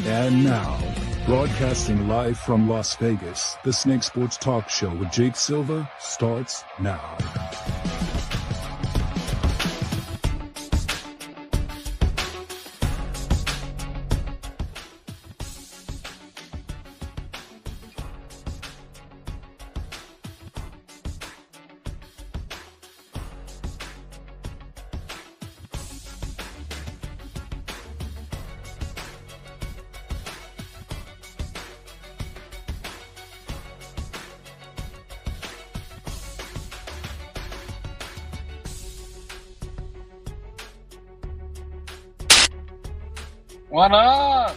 And now, broadcasting live from Las Vegas, the Snake Sports Talk Show with Jake Silva starts now. What up?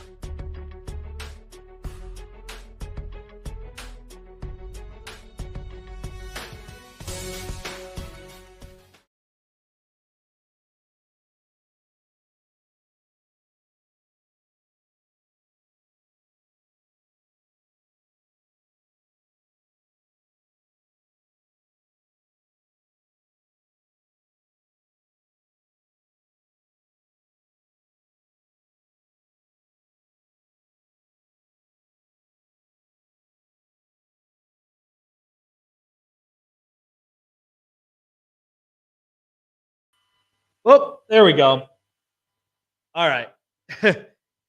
Oh, there we go. All right.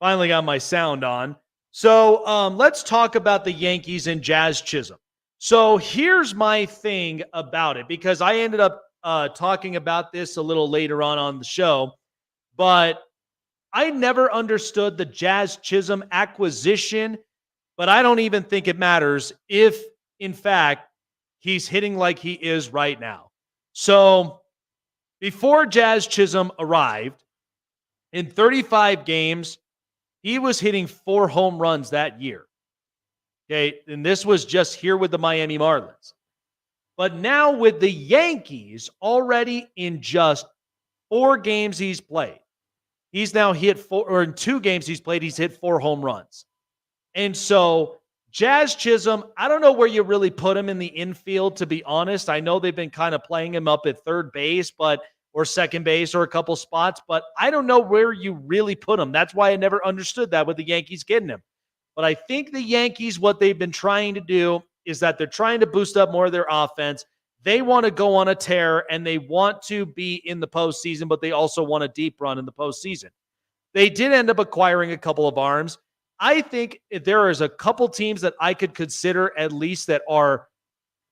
Finally got my sound on. So let's talk about the Yankees and Jazz Chisholm. So here's my thing about it, because I ended up talking about this a little later on the show, but I never understood the Jazz Chisholm acquisition, but I don't even think it matters if, in fact, he's hitting like he is right now. So before Jazz Chisholm arrived, in 35 games, he was hitting 4 home runs that year. Okay, and this was just here with the Miami Marlins. But now with the Yankees, already in just 4 games he's played, he's now hit 4, or in 2 games he's played, he's hit 4 home runs. And so Jazz Chisholm, I don't know where you really put him in the infield, to be honest. I know they've been kind of playing him up at third base, or second base, or a couple spots, but I don't know where you really put him. That's why I never understood that with the Yankees getting him. But I think the Yankees, what they've been trying to do is that they're trying to boost up more of their offense. They want to go on a tear, and they want to be in the postseason, but they also want a deep run in the postseason. They did end up acquiring a couple of arms. I think there is a couple teams that I could consider at least that are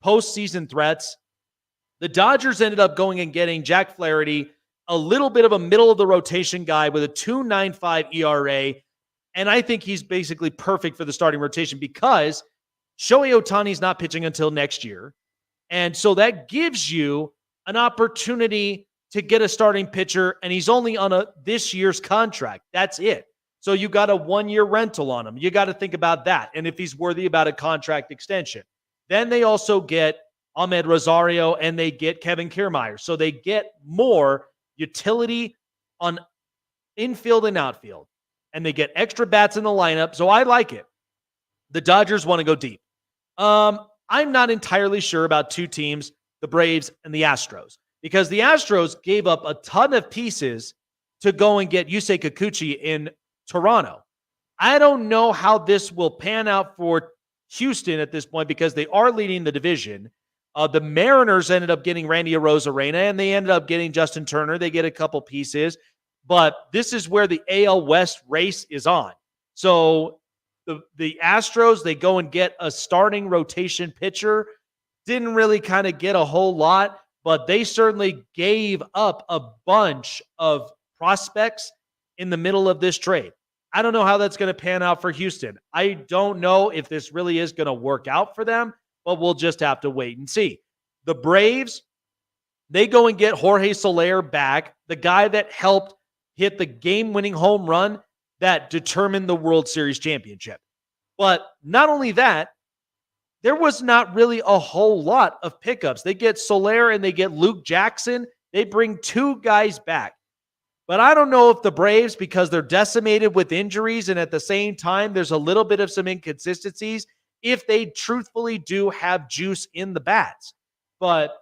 postseason threats. The Dodgers ended up going and getting Jack Flaherty, a little bit of a middle-of-the-rotation guy with a 2.95 ERA, and I think he's basically perfect for the starting rotation because Shohei Ohtani's not pitching until next year, and so that gives you an opportunity to get a starting pitcher, and he's only on this year's contract. That's it. So you got a 1-year rental on him. You got to think about that, and if he's worthy about a contract extension. Then they also get Ahmed Rosario, and they get Kevin Kiermaier. So they get more utility on infield and outfield, and they get extra bats in the lineup. So I like it. The Dodgers want to go deep. I'm not entirely sure about 2 teams, the Braves and the Astros, because the Astros gave up a ton of pieces to go and get Yusei Kikuchi in Toronto. I don't know how this will pan out for Houston at this point because they are leading the division. The Mariners ended up getting Randy Arozarena, and they ended up getting Justin Turner. They get a couple pieces, but this is where the AL West race is on. So the Astros, they go and get a starting rotation pitcher. Didn't really kind of get a whole lot, but they certainly gave up a bunch of prospects in the middle of this trade. I don't know how that's going to pan out for Houston. I don't know if this really is going to work out for them, but we'll just have to wait and see. The Braves, they go and get Jorge Soler back, the guy that helped hit the game-winning home run that determined the World Series championship. But not only that, there was not really a whole lot of pickups. They get Soler and they get Luke Jackson. They bring 2 guys back. But I don't know if the Braves, because they're decimated with injuries and at the same time there's a little bit of some inconsistencies, if they truthfully do have juice in the bats. But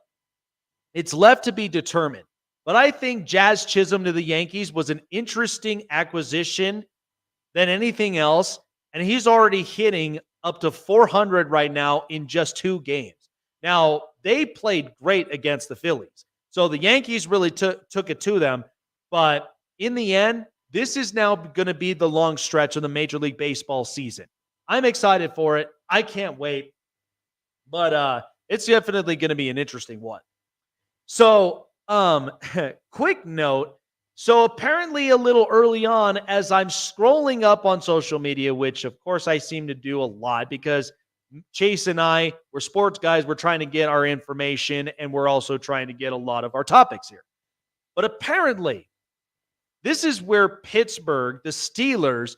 it's left to be determined. But I think Jazz Chisholm to the Yankees was an interesting acquisition than anything else. And he's already hitting up to 400 right now in just 2 games. Now, they played great against the Phillies. So the Yankees really took it to them. But in the end, this is now going to be the long stretch of the Major League Baseball season. I'm excited for it. I can't wait. But it's definitely going to be an interesting one. So, quick note. So apparently a little early on, as I'm scrolling up on social media, which of course I seem to do a lot because Chase and I, we're sports guys. We're trying to get our information and we're also trying to get a lot of our topics here. But apparently, this is where Pittsburgh, the Steelers,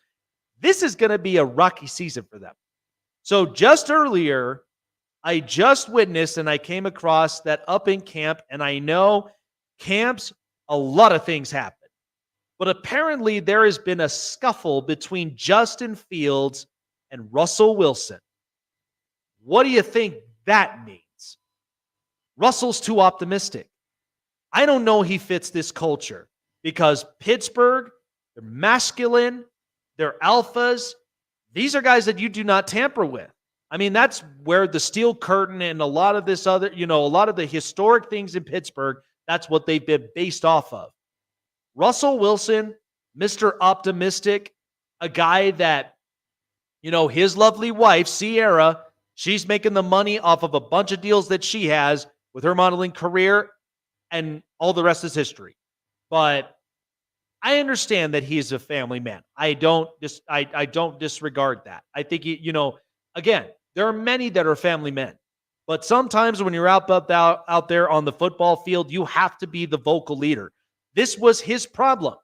this is going to be a rocky season for them. So just earlier, I just witnessed and I came across that up in camp, and I know camps, a lot of things happen. But apparently there has been a scuffle between Justin Fields and Russell Wilson. What do you think that means? Russell's too optimistic. I don't know he fits this culture because Pittsburgh, they're masculine, they're alphas. These are guys that you do not tamper with. I mean, that's where the steel curtain and a lot of this other, a lot of the historic things in Pittsburgh, that's what they've been based off of. Russell Wilson, Mr. Optimistic, a guy that, his lovely wife, Sierra, she's making the money off of a bunch of deals that she has with her modeling career, and all the rest is history. But I understand that he's a family man. I don't disregard that. I think, again, there are many that are family men. But sometimes when you're out there on the football field, you have to be the vocal leader. This was his problem.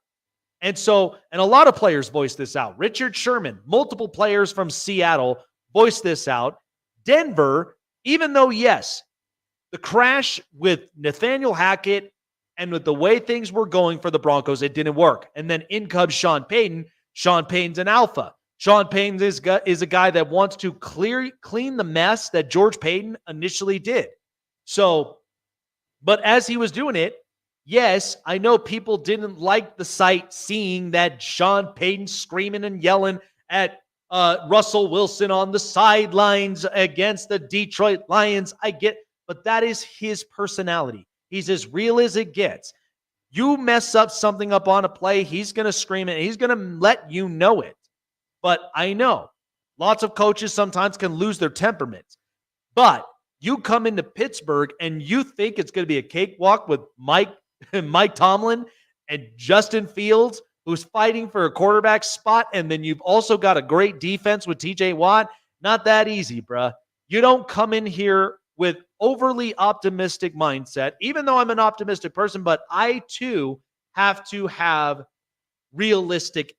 And a lot of players voiced this out. Richard Sherman, multiple players from Seattle voiced this out. Denver, even though, yes, the crash with Nathaniel Hackett and with the way things were going for the Broncos, it didn't work. And then in comes Sean Payton. Sean Payton's an alpha. Sean Payton is a guy that wants to clean the mess that George Payton initially did. But as he was doing it, yes, I know people didn't like the sight seeing that Sean Payton screaming and yelling at Russell Wilson on the sidelines against the Detroit Lions. I get, but that is his personality. He's as real as it gets. You mess up something up on a play, he's going to scream it. He's going to let you know it. But I know lots of coaches sometimes can lose their temperaments. But you come into Pittsburgh and you think it's going to be a cakewalk with Mike Tomlin and Justin Fields, who's fighting for a quarterback spot, and then you've also got a great defense with TJ Watt. Not that easy, bruh. You don't come in here with overly optimistic mindset, even though I'm an optimistic person, but I too have to have realistic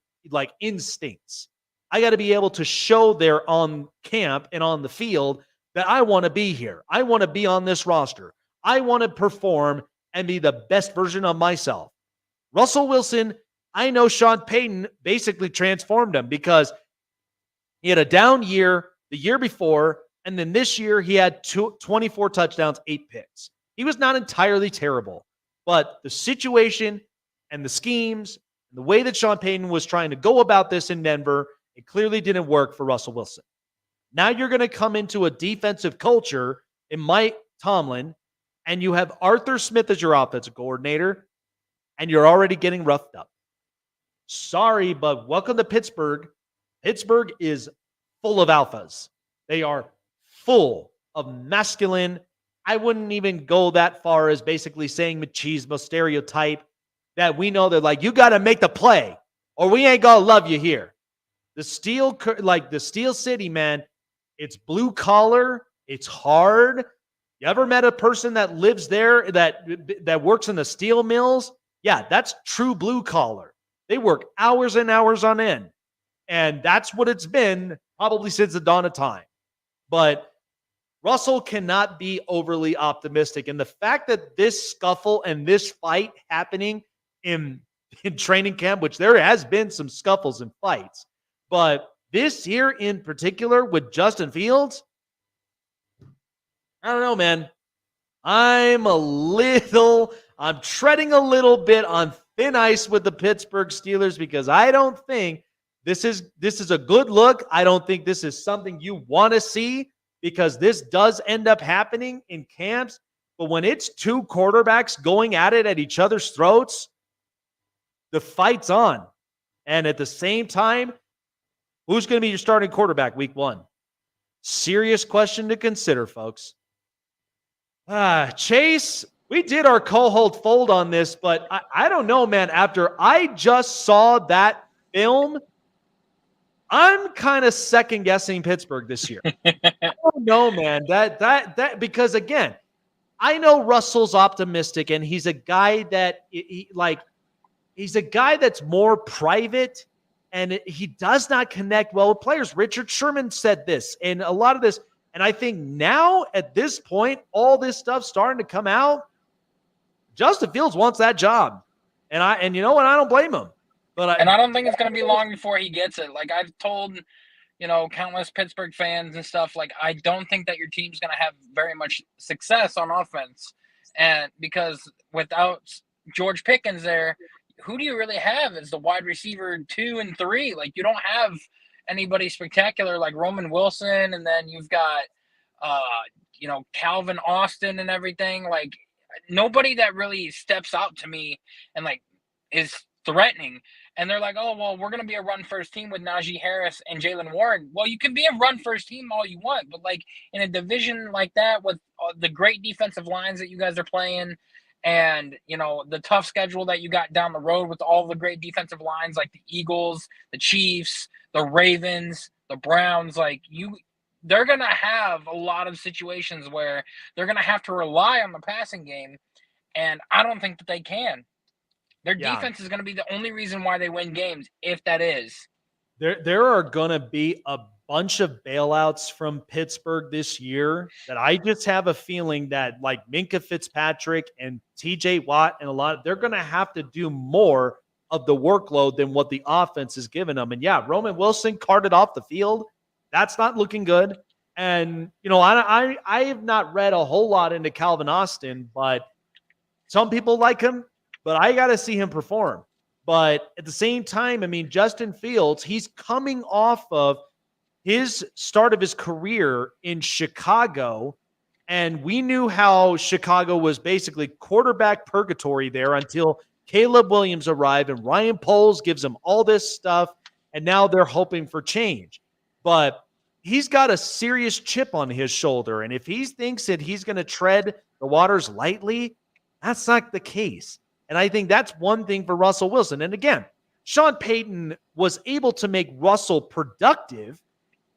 instincts. I got to be able to show there on camp and on the field that I want to be here. I want to be on this roster. I want to perform and be the best version of myself. Russell Wilson, I know Sean Payton basically transformed him because he had a down year the year before, and then this year he had 24 touchdowns, 8 picks. He was not entirely terrible, but the situation and the schemes, and the way that Sean Payton was trying to go about this in Denver, it clearly didn't work for Russell Wilson. Now you're going to come into a defensive culture in Mike Tomlin, and you have Arthur Smith as your offensive coordinator, and you're already getting roughed up. Sorry, but welcome to Pittsburgh. Pittsburgh is full of alphas. They are full of masculine. I wouldn't even go that far as basically saying machismo stereotype that we know they're like, you got to make the play or we ain't going to love you here. The Steel City, man, it's blue collar. It's hard. You ever met a person that lives there that works in the steel mills? Yeah, that's true blue collar. They work hours and hours on end. And that's what it's been probably since the dawn of time. But Russell cannot be overly optimistic. And the fact that this scuffle and this fight happening in training camp, which there has been some scuffles and fights, but this here in particular with Justin Fields, I don't know, man. I'm treading a little bit on thin ice with the Pittsburgh Steelers because I don't think This is a good look. I don't think this is something you want to see because this does end up happening in camps. But when it's two quarterbacks going at it at each other's throats, the fight's on. And at the same time, who's going to be your starting quarterback week 1? Serious question to consider, folks. Chase, we did our co-hold fold on this, but I don't know, man. After I just saw that film, I'm kind of second guessing Pittsburgh this year. I don't know, man. That because again, I know Russell's optimistic, and he's a guy that he's a guy that's more private, and he does not connect well with players. Richard Sherman said this, and a lot of this, and I think now at this point, all this stuff starting to come out. Justin Fields wants that job, and you know what? I don't blame him. But I don't think it's going to be long before he gets it. Like I've told, countless Pittsburgh fans and stuff, like I don't think that your team's going to have very much success on offense. And because without George Pickens there, who do you really have as the wide receiver 2 and 3? Like you don't have anybody spectacular like Roman Wilson, and then you've got, Calvin Austin and everything. Like nobody that really steps out to me and like is threatening. And they're like, oh, well, we're going to be a run-first team with Najee Harris and Jalen Warren. Well, you can be a run-first team all you want, but, like, in a division like that with the great defensive lines that you guys are playing and, the tough schedule that you got down the road with all the great defensive lines like the Eagles, the Chiefs, the Ravens, the Browns, they're going to have a lot of situations where they're going to have to rely on the passing game, and I don't think that they can. Their defense is going to be the only reason why they win games, if that is. There are going to be a bunch of bailouts from Pittsburgh this year that I just have a feeling that like Minkah Fitzpatrick and TJ Watt and they're going to have to do more of the workload than what the offense is giving them. And Roman Wilson carted off the field. That's not looking good. And, I have not read a whole lot into Calvin Austin, but some people like him. But I got to see him perform. But at the same time, I mean, Justin Fields, he's coming off of his start of his career in Chicago. And we knew how Chicago was basically quarterback purgatory there until Caleb Williams arrived and Ryan Poles gives him all this stuff. And now they're hoping for change. But he's got a serious chip on his shoulder. And if he thinks that he's going to tread the waters lightly, that's not the case. And I think that's one thing for Russell Wilson. And again, Sean Payton was able to make Russell productive,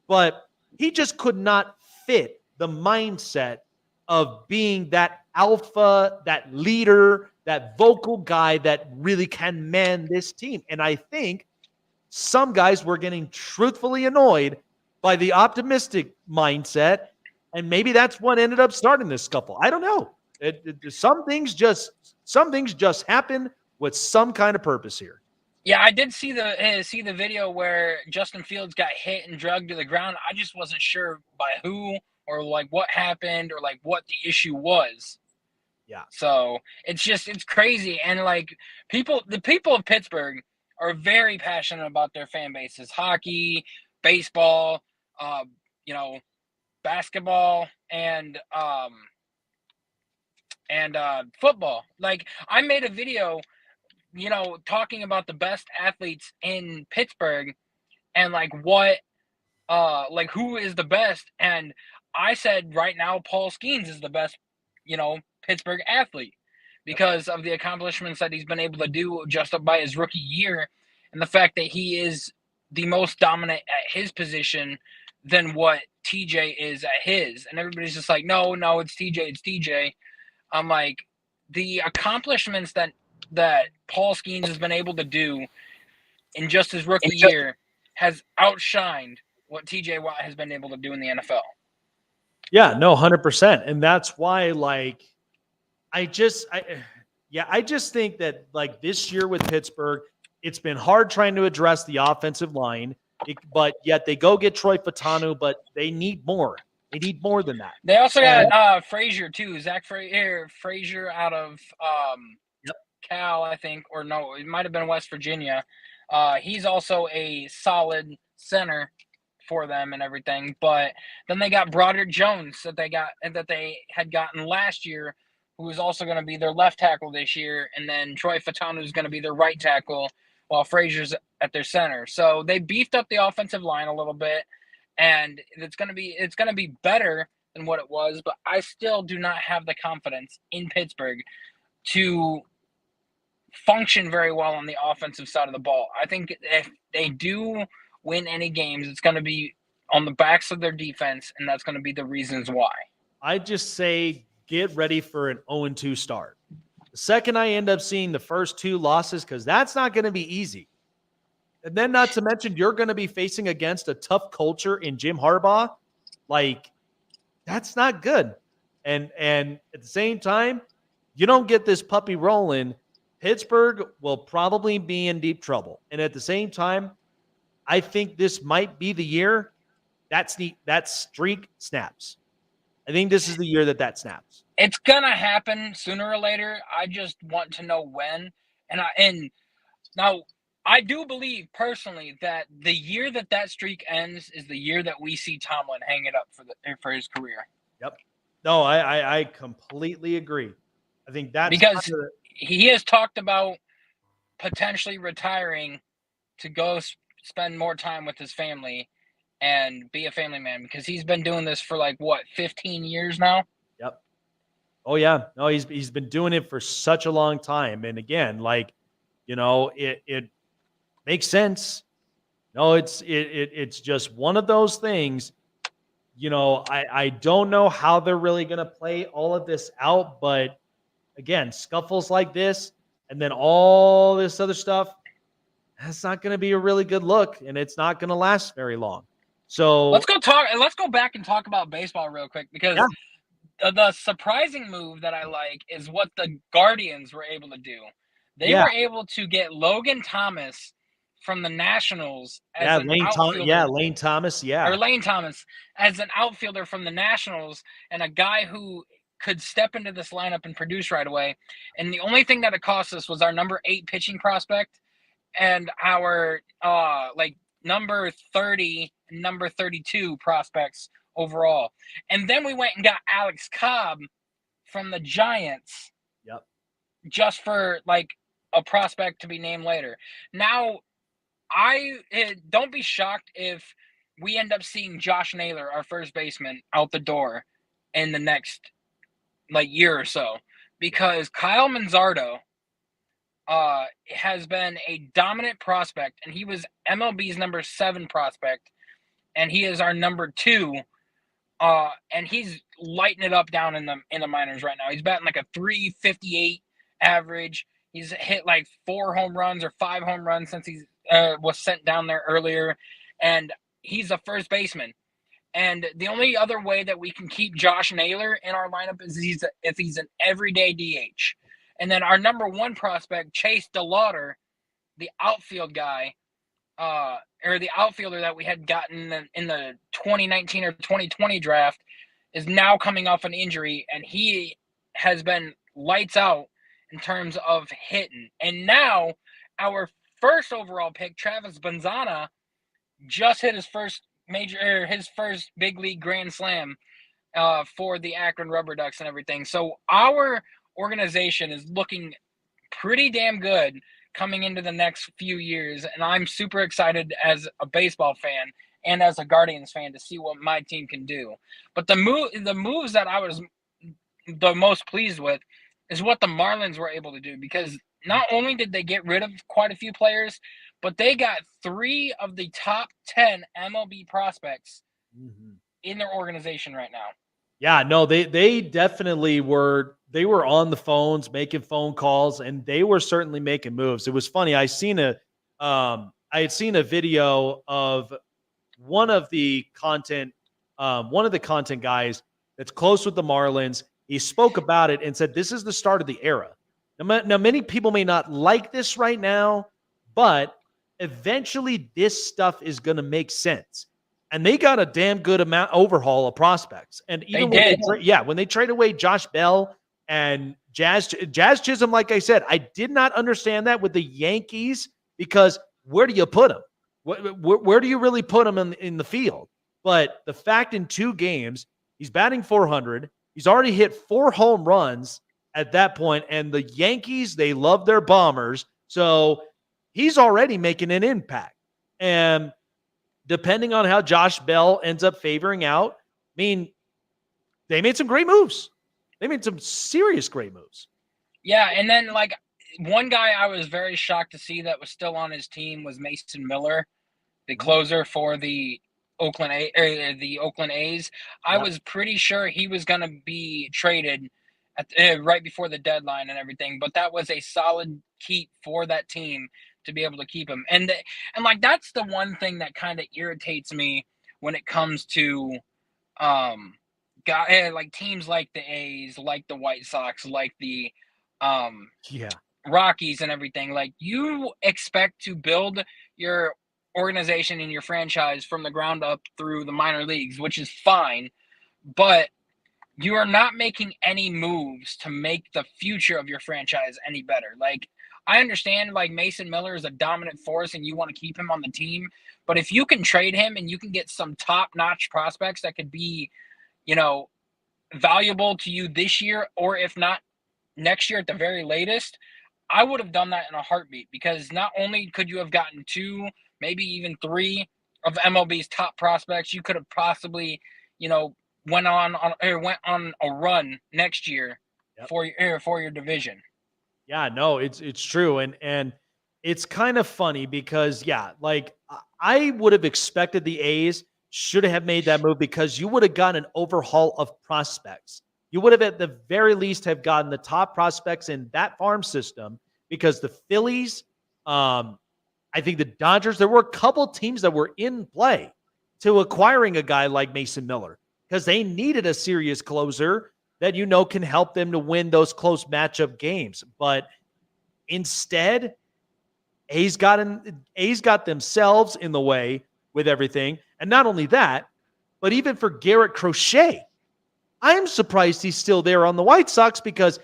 but he just could not fit the mindset of being that alpha, that leader, that vocal guy that really can man this team. And I think some guys were getting truthfully annoyed by the optimistic mindset. And maybe that's what ended up starting this scuffle. I don't know. Some things just happen with some kind of purpose here. Yeah, I did see the video where Justin Fields got hit and dragged to the ground. I just wasn't sure by who or like what happened or like what the issue was. Yeah. So it's crazy. And like the people of Pittsburgh are very passionate about their fan bases, hockey, baseball, basketball, and football. Like I made a video, talking about the best athletes in Pittsburgh and like what, like who is the best. And I said right now, Paul Skeens is the best, Pittsburgh athlete because of the accomplishments that he's been able to do just by his rookie year. And the fact that he is the most dominant at his position than what TJ is at his. And everybody's just like, no, it's TJ. I'm like, the accomplishments that Paul Skeens has been able to do in just his rookie year has outshined what TJ Watt has been able to do in the NFL. Yeah, no, 100%. And that's why, like, I just think that, like, this year with Pittsburgh, it's been hard trying to address the offensive line, but yet they go get Troy Fautanu, but they need more. They need more than that. They also got Frazier too. Zach Frazier out of Cal, I think, or no, it might have been West Virginia. He's also a solid center for them and everything. But then they got Broderick Jones that they had gotten last year, who is also going to be their left tackle this year, and then Troy Fatanu is going to be their right tackle, while Frazier's at their center. So they beefed up the offensive line a little bit, and it's going to be better than what it was. But I still do not have the confidence in Pittsburgh to function very well on the offensive side of the ball. I think if they do win any games, it's going to be on the backs of their defense, and that's going to be the reasons why. I just say get ready for an 0-2 start. The second I end up seeing the first 2 losses, because that's not going to be easy. And then not to mention you're going to be facing against a tough culture in Jim Harbaugh. Like, that's not good. And at the same time, you don't get this puppy rolling, Pittsburgh will probably be in deep trouble. And at the same time, I think this might be the year that streak snaps. I think this is the year that snaps. It's going to happen sooner or later. I just want to know when. And now I do believe personally that the year that streak ends is the year that we see Tomlin hang it up for his career. Yep. No, I completely agree. I think that's because he has talked about potentially retiring to go spend more time with his family and be a family man, because he's been doing this for 15 years now. Yep. Oh yeah. No, he's been doing it for such a long time. And again, it makes sense. No, it's just one of those things. I don't know how they're really going to play all of this out, but again, scuffles like this and then all this other stuff, that's not going to be a really good look, and it's not going to last very long. So let's go back and talk about baseball real quick, because the surprising move that I like is what the Guardians were able to do. They were able to get Logan Thomas from the Nationals as an outfielder. Lane Thomas as an outfielder from the Nationals, and a guy who could step into this lineup and produce right away. And the only thing that it cost us was our number 8 pitching prospect and our number 30 and number 32 prospects overall. And then we went and got Alex Cobb from the Giants. Yep. Just for a prospect to be named later. Now, don't be shocked if we end up seeing Josh Naylor, our first baseman, out the door in the next year or so, because Kyle Manzardo has been a dominant prospect, and he was MLB's number 7 prospect, and he is our number 2, and he's lighting it up down in the minors right now. He's batting a 358 average. He's hit 4 home runs or 5 home runs since he was sent down there earlier, and he's a first baseman. And the only other way that we can keep Josh Naylor in our lineup is if he's an everyday DH. And then our number 1 prospect, Chase DeLauder, the outfield guy, or the outfielder that we had gotten in the 2019 or 2020 draft, is now coming off an injury, and he has been lights out in terms of hitting. And now our first overall pick, Travis Banzana, just hit his first big league grand slam for the Akron Rubber Ducks and everything. So our organization is looking pretty damn good coming into the next few years, and I'm super excited as a baseball fan and as a Guardians fan to see what my team can do. But the moves that I was the most pleased with is what the Marlins were able to do, because not only did they get rid of quite a few players, but they got 3 of the top 10 MLB prospects in their organization right now. Yeah, no, they definitely were. They were on the phones, making phone calls, and they were certainly making moves. It was funny. I had seen a video of one of the content guys that's close with the Marlins. He spoke about it and said, this is the start of the era. Now, many people may not like this right now, but eventually this stuff is going to make sense. And they got a damn good overhaul of prospects. And even when they trade away Josh Bell And Jazz Chisholm, like I said, I did not understand that with the Yankees because where do you put him? Where do you really put him in the field? But the fact in 2 games, he's batting .400. He's already hit 4 home runs at that point, and the Yankees, they love their bombers. So he's already making an impact. And depending on how Josh Bell ends up favoring out, I mean, they made some great moves. They made some serious great moves. Yeah, and then like one guy I was very shocked to see that was still on his team was Mason Miller, the closer for the Oakland A's. I was pretty sure he was going to be traded right before the deadline and everything, but that was a solid keep for that team to be able to keep him. And like that's the one thing that kind of irritates me when it comes to like teams like the A's, like the White Sox, like the Rockies and everything. Like you expect to build your organization and your franchise from the ground up through the minor leagues, which is fine, but you are not making any moves to make the future of your franchise any better. Like I understand like Mason Miller is a dominant force and you want to keep him on the team, but if you can trade him and you can get some top-notch prospects that could be, valuable to you this year, or if not next year at the very latest, I would have done that in a heartbeat, because not only could you have gotten 2, maybe even 3 of MLB's top prospects, you could have possibly, went on a run next year for your division. Yeah, no, it's true. And it's kind of funny because, like I would have expected the A's should have made that move because you would have gotten an overhaul of prospects. You would have at the very least have gotten the top prospects in that farm system, because the Phillies, I think the Dodgers, there were a couple teams that were in play to acquiring a guy like Mason Miller because they needed a serious closer that can help them to win those close matchup games. But instead, A's got themselves in the way with everything. And not only that, but even for Garrett Crochet, I'm surprised he's still there on the White Sox, because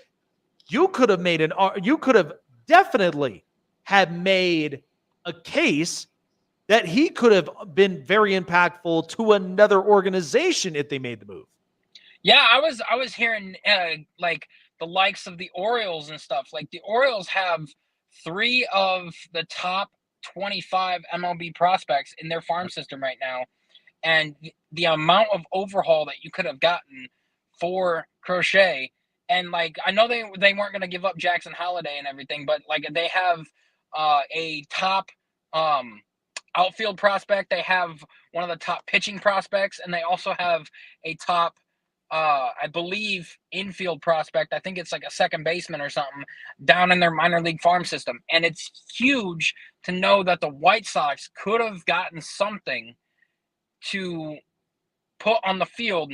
you could have definitely have made a case that he could have been very impactful to another organization if they made the move. Yeah, I was hearing like the likes of the Orioles and stuff. Like the Orioles have 3 of the top 25 MLB prospects in their farm system right now. And the amount of overhaul that you could have gotten for Crochet, and like I know they weren't going to give up Jackson Holliday and everything, but like they have a top outfield prospect, they have one of the top pitching prospects, and they also have a top I believe infield prospect. I think it's like a second baseman or something down in their minor league farm system. And it's huge to know that the White Sox could have gotten something to put on the field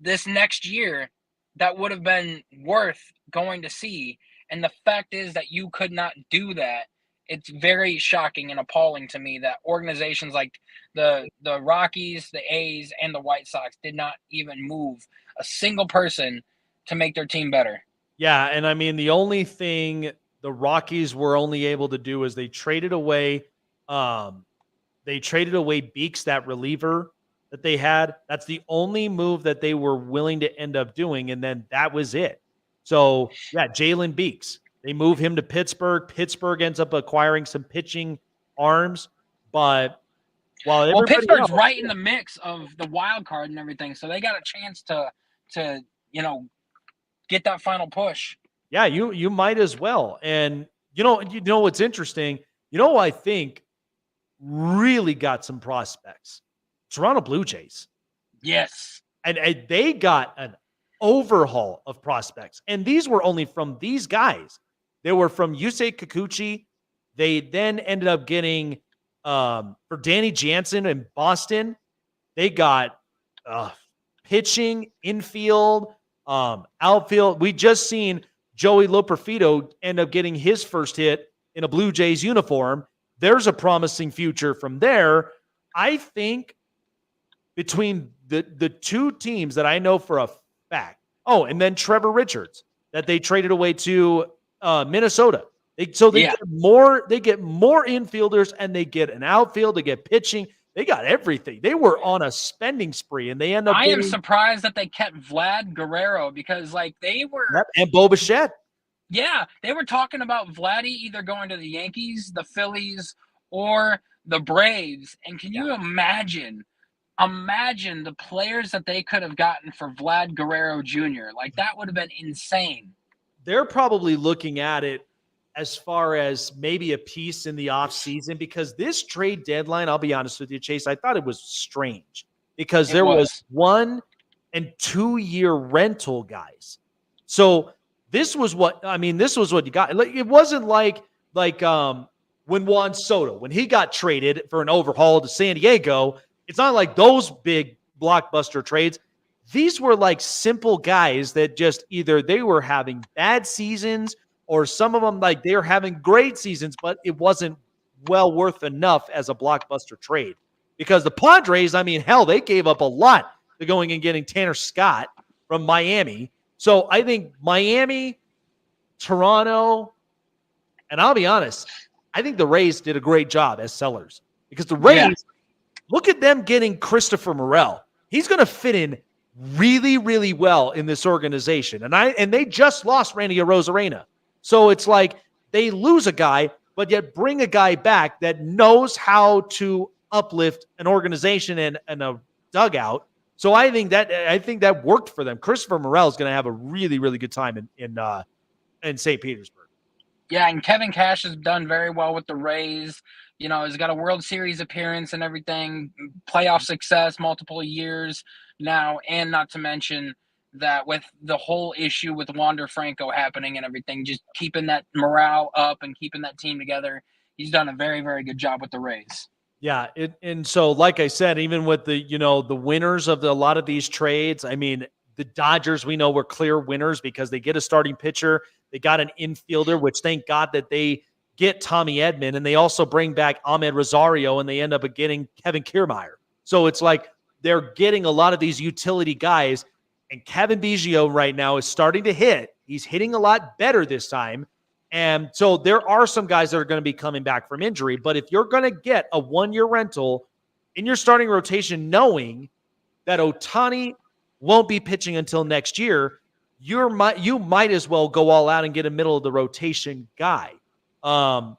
this next year that would have been worth going to see. And the fact is that you could not do that. It's very shocking and appalling to me that organizations like the Rockies, the A's, and the White Sox did not even move a single person to make their team better. Yeah, and I mean, the only thing the Rockies were only able to do is they traded away Beeks, that reliever that they had. That's the only move that they were willing to end up doing, and then that was it. So, yeah, Jalen Beeks. They move him to Pittsburgh. Pittsburgh ends up acquiring some pitching arms, but Pittsburgh's right in the mix of the wild card and everything, so they got a chance to get that final push. Yeah, you might as well. And you know what's interesting? I think really got some prospects. Toronto Blue Jays. Yes. And they got an overhaul of prospects. And these were only from these guys. They were from Yusei Kikuchi. They then ended up getting for Danny Jansen in Boston. They got pitching, infield, outfield. We just seen Joey Loperfido end up getting his first hit in a Blue Jays uniform. There's a promising future from there. I think between the 2 teams that I know for a fact. Oh, and then Trevor Richards. that they traded away to Minnesota. They get more infielders, and they get an outfield, they get pitching. They got everything. They were on a spending spree, and they end up am surprised that they kept Vlad Guerrero because they were and Bo Bichette. Yeah, they were talking about Vladdy either going to the Yankees, the Phillies, or the Braves. And can you imagine the players that they could have gotten for Vlad Guerrero Jr.? That would have been insane. They're probably looking at it as far as maybe a piece in the offseason, because this trade deadline, I'll be honest with you, Chase, I thought it was strange because there was 1 and 2 year rental guys. So this was what you got. It wasn't like when Juan Soto, when he got traded for an overhaul to San Diego, it's not like those big blockbuster trades. These were like simple guys that just either they were having bad seasons, or some of them they were having great seasons, but it wasn't well worth enough as a blockbuster trade. Because the Padres, they gave up a lot to going and getting Tanner Scott from Miami. So I think Miami, Toronto, and I'll be honest, I think the Rays did a great job as sellers, because the Rays, look at them getting Christopher Morel. He's going to fit in really, really well in this organization. And they just lost Randy Arozarena. So it's like they lose a guy, but yet bring a guy back that knows how to uplift an organization and a dugout. So I think that worked for them. Christopher Morel is going to have a really, really good time in St. Petersburg. Yeah, and Kevin Cash has done very well with the Rays. He's got a World Series appearance and everything, playoff success, multiple years now, and not to mention that with the whole issue with Wander Franco happening and everything, just keeping that morale up and keeping that team together, he's done a very, very good job with the Rays. Yeah, and so like I said, even with the winners of a lot of these trades, the Dodgers, we know, were clear winners because they get a starting pitcher, they got an infielder, which thank God that they get Tommy Edman, and they also bring back Ahmed Rosario, and they end up getting Kevin Kiermaier. So it's like they're getting a lot of these utility guys, and Kevin Biggio right now is starting to hit. He's hitting a lot better this time. And so there are some guys that are going to be coming back from injury. But if you're going to get a 1 year rental in your starting rotation, knowing that Ohtani won't be pitching until next year, you might as well go all out and get a middle of the rotation guy. But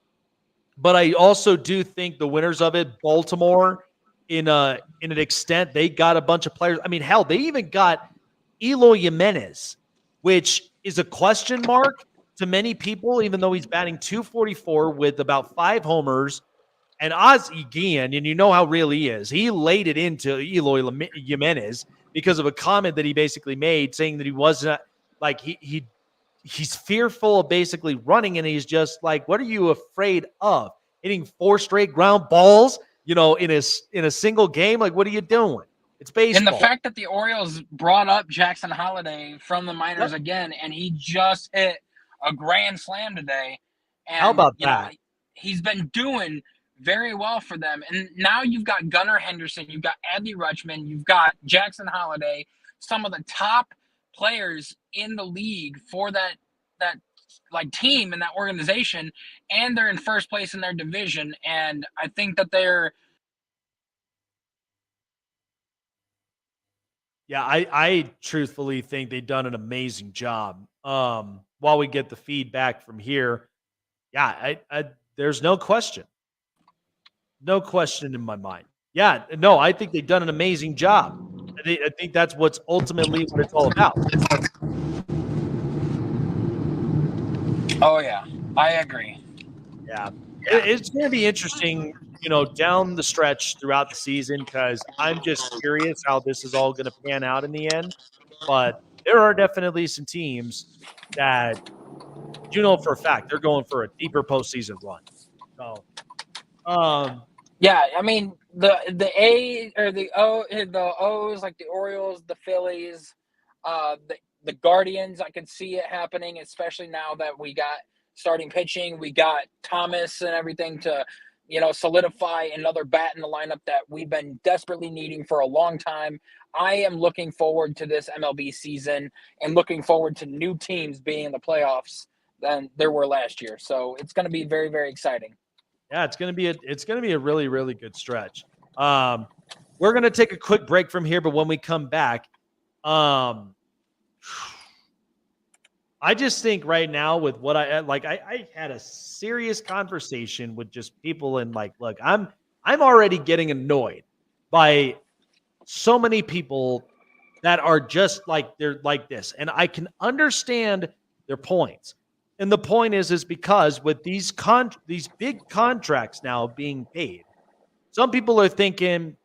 I also do think the winners of it, Baltimore, in an extent, they got a bunch of players. They even got Eloy Jimenez, which is a question mark to many people, even though he's batting .244 with about 5 homers. And Ozzie Guillen, and you know how real he is, he laid it into Eloy Jimenez because of a comment that he basically made, saying that he wasn't he's fearful of basically running, and he's just like, what are you afraid of? Hitting 4 straight ground balls, in a single game? Like, what are you doing? It's baseball. And the fact that the Orioles brought up Jackson Holliday from the minors again, and he just hit a grand slam today. And, how about that? He's been doing very well for them. And now you've got Gunnar Henderson, you've got Adley Rutschman, you've got Jackson Holliday, some of the top players in the league for that team and that organization, and they're in first place in their division. And I think that they're I truthfully think they've done an amazing job. While we get the feedback from here, there's no question in my mind. I think they've done an amazing job. I think that's what's ultimately what it's all about. Oh yeah, I agree. Yeah. It's going to be interesting, down the stretch throughout the season, because I'm just curious how this is all going to pan out in the end. But there are definitely some teams that for a fact they're going for a deeper postseason run. So, the A or the O's, like the Orioles, the Phillies, the Guardians, I could see it happening, especially now that we got starting pitching. We got Thomas and everything to solidify another bat in the lineup that we've been desperately needing for a long time. I am looking forward to this MLB season and looking forward to new teams being in the playoffs than there were last year. So it's going to be very, very exciting. Yeah, it's going to be a really, really good stretch. We're going to take a quick break from here, but when we come back, I just think right now with what I had a serious conversation with just people and look, I'm already getting annoyed by so many people that are just they're like this, and I can understand their points. And the point is because with these big contracts now being paid, some people are thinking,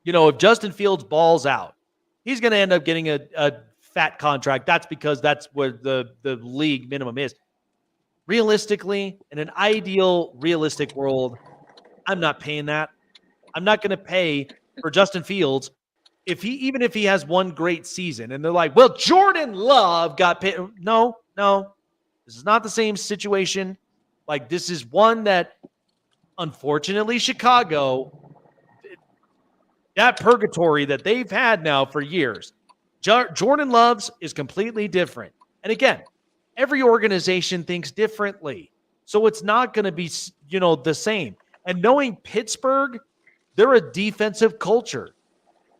if Justin Fields balls out, he's going to end up getting a fat contract. That's because that's where the league minimum is. Realistically, in an ideal, realistic world, I'm not paying that. I'm not going to pay for Justin Fields even if he has one great season. And they're like, well, Jordan Love got paid. No. This is not the same situation. This is one that, unfortunately, Chicago, that purgatory that they've had now for years, Jordan Love's is completely different. And again, every organization thinks differently. So it's not going to be, the same. And knowing Pittsburgh, they're a defensive culture.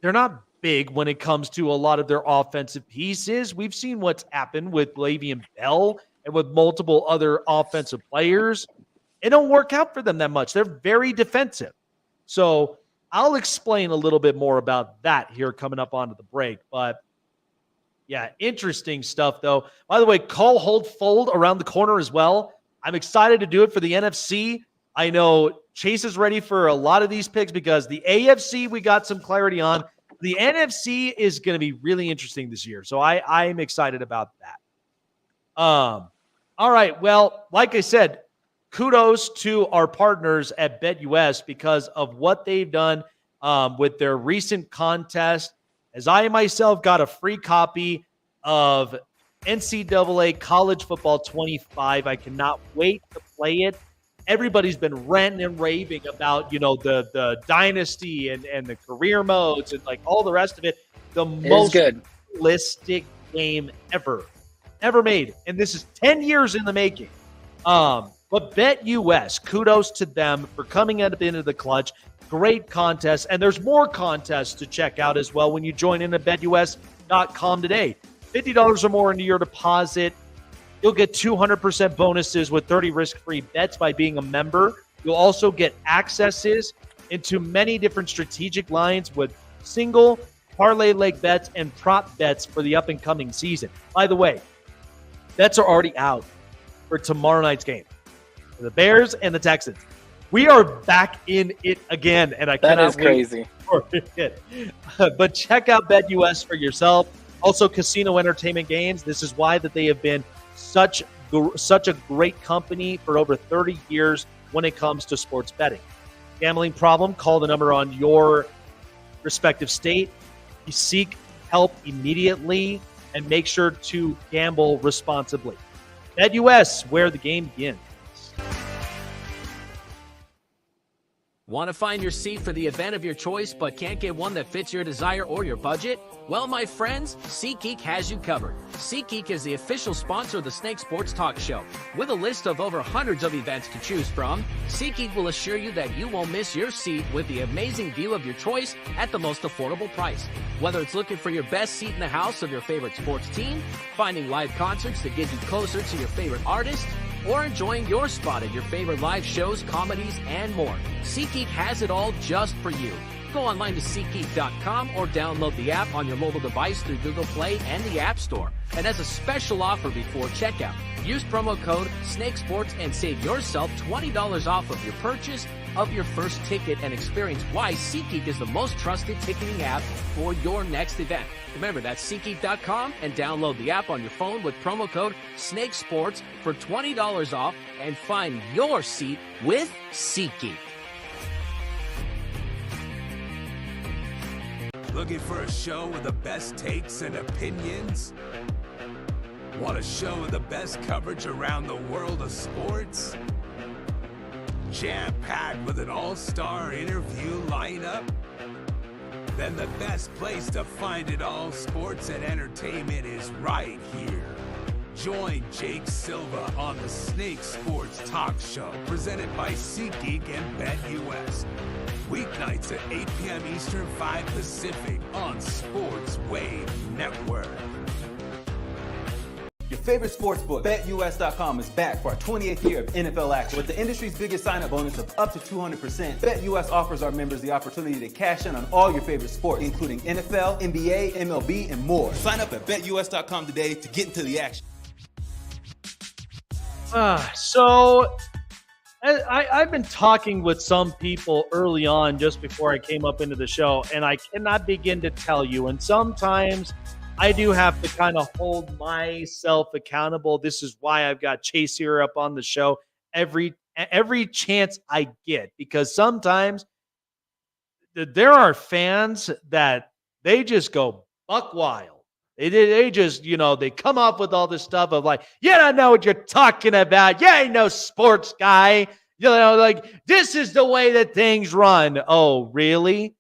They're not big when it comes to a lot of their offensive pieces. We've seen what's happened with Le'Veon Bell and with multiple other offensive players. It don't work out for them that much. They're very defensive. So I'll explain a little bit more about that here coming up onto the break. But yeah, interesting stuff though. By the way, call, hold, fold around the corner as well. I'm excited to do it for the NFC. I know Chase is ready for a lot of these picks because the AFC we got some clarity on. The NFC is going to be really interesting this year. So I'm excited about that. All right. Well, like I said, kudos to our partners at BetUS because of what they've done with their recent contest. As I myself got a free copy of NCAA College Football 25. I cannot wait to play it. Everybody's been ranting and raving about, the dynasty and the career modes and all the rest of it. The most realistic game ever made. And this is 10 years in the making. But BetUS, kudos to them for coming up into the clutch. Great contest. And there's more contests to check out as well when you join in at BetUS.com today. $50 or more into your deposit. You'll get 200% bonuses with 30 risk-free bets by being a member. You'll also get accesses into many different strategic lines with single, parlay leg bets, and prop bets for the up-and-coming season. By the way, bets are already out for tomorrow night's game. For the Bears and the Texans. We are back in it again, and I cannot wait for it. But check out BetUS for yourself. Also, casino entertainment games. This is why that they have been such a great company for over 30 years when it comes to sports betting. Gambling problem? Call the number on your respective state. You seek help immediately and make sure to gamble responsibly. BetUS, where the game begins. Want to find your seat for the event of your choice but can't get one that fits your desire or your budget? Well, my friends, SeatGeek has you covered. SeatGeek is the official sponsor of the Snake Sports Talk Show. With a list of over hundreds of events to choose from, SeatGeek will assure you that you won't miss your seat with the amazing deal of your choice at the most affordable price. Whether it's looking for your best seat in the house of your favorite sports team, finding live concerts that get you closer to your favorite artist, or enjoying your spot at your favorite live shows, comedies, and more, SeatGeek has it all just for you. Go online to SeatGeek.com or download the app on your mobile device through Google Play and the App Store. And as a special offer before checkout, use promo code SNAKESPORTS and save yourself $20 off of your purchase of your first ticket and experience why SeatGeek is the most trusted ticketing app for your next event. Remember, that's SeatGeek.com and download the app on your phone with promo code SNAKESPORTS for $20 off and find your seat with SeatGeek. Looking for a show with the best takes and opinions? Want a show with the best coverage around the world of sports? Jam-packed with an all-star interview lineup? Then the best place to find it all, sports and entertainment, is right here. Join Jake Silva on the Snake Sports Talk Show, presented by SeatGeek and BetUS. Weeknights at 8 p.m. Eastern, 5 Pacific on Sports Wave Network. Your favorite sportsbook, BetUS.com, is back for our 28th year of NFL action. With the industry's biggest sign-up bonus of up to 200%, BetUS offers our members the opportunity to cash in on all your favorite sports, including NFL, NBA, MLB, and more. Sign up at BetUS.com today to get into the action. So I've been talking with some people early on just before I came up into the show, and I cannot begin to tell you. And sometimes I do have to kind of hold myself accountable. This is why I've got Chase here up on the show every chance I get, because sometimes there are fans that they just go buck wild. They just, they come up with all this stuff of like, you don't know what you're talking about. You ain't no sports guy. Like, this is the way that things run. Oh, really?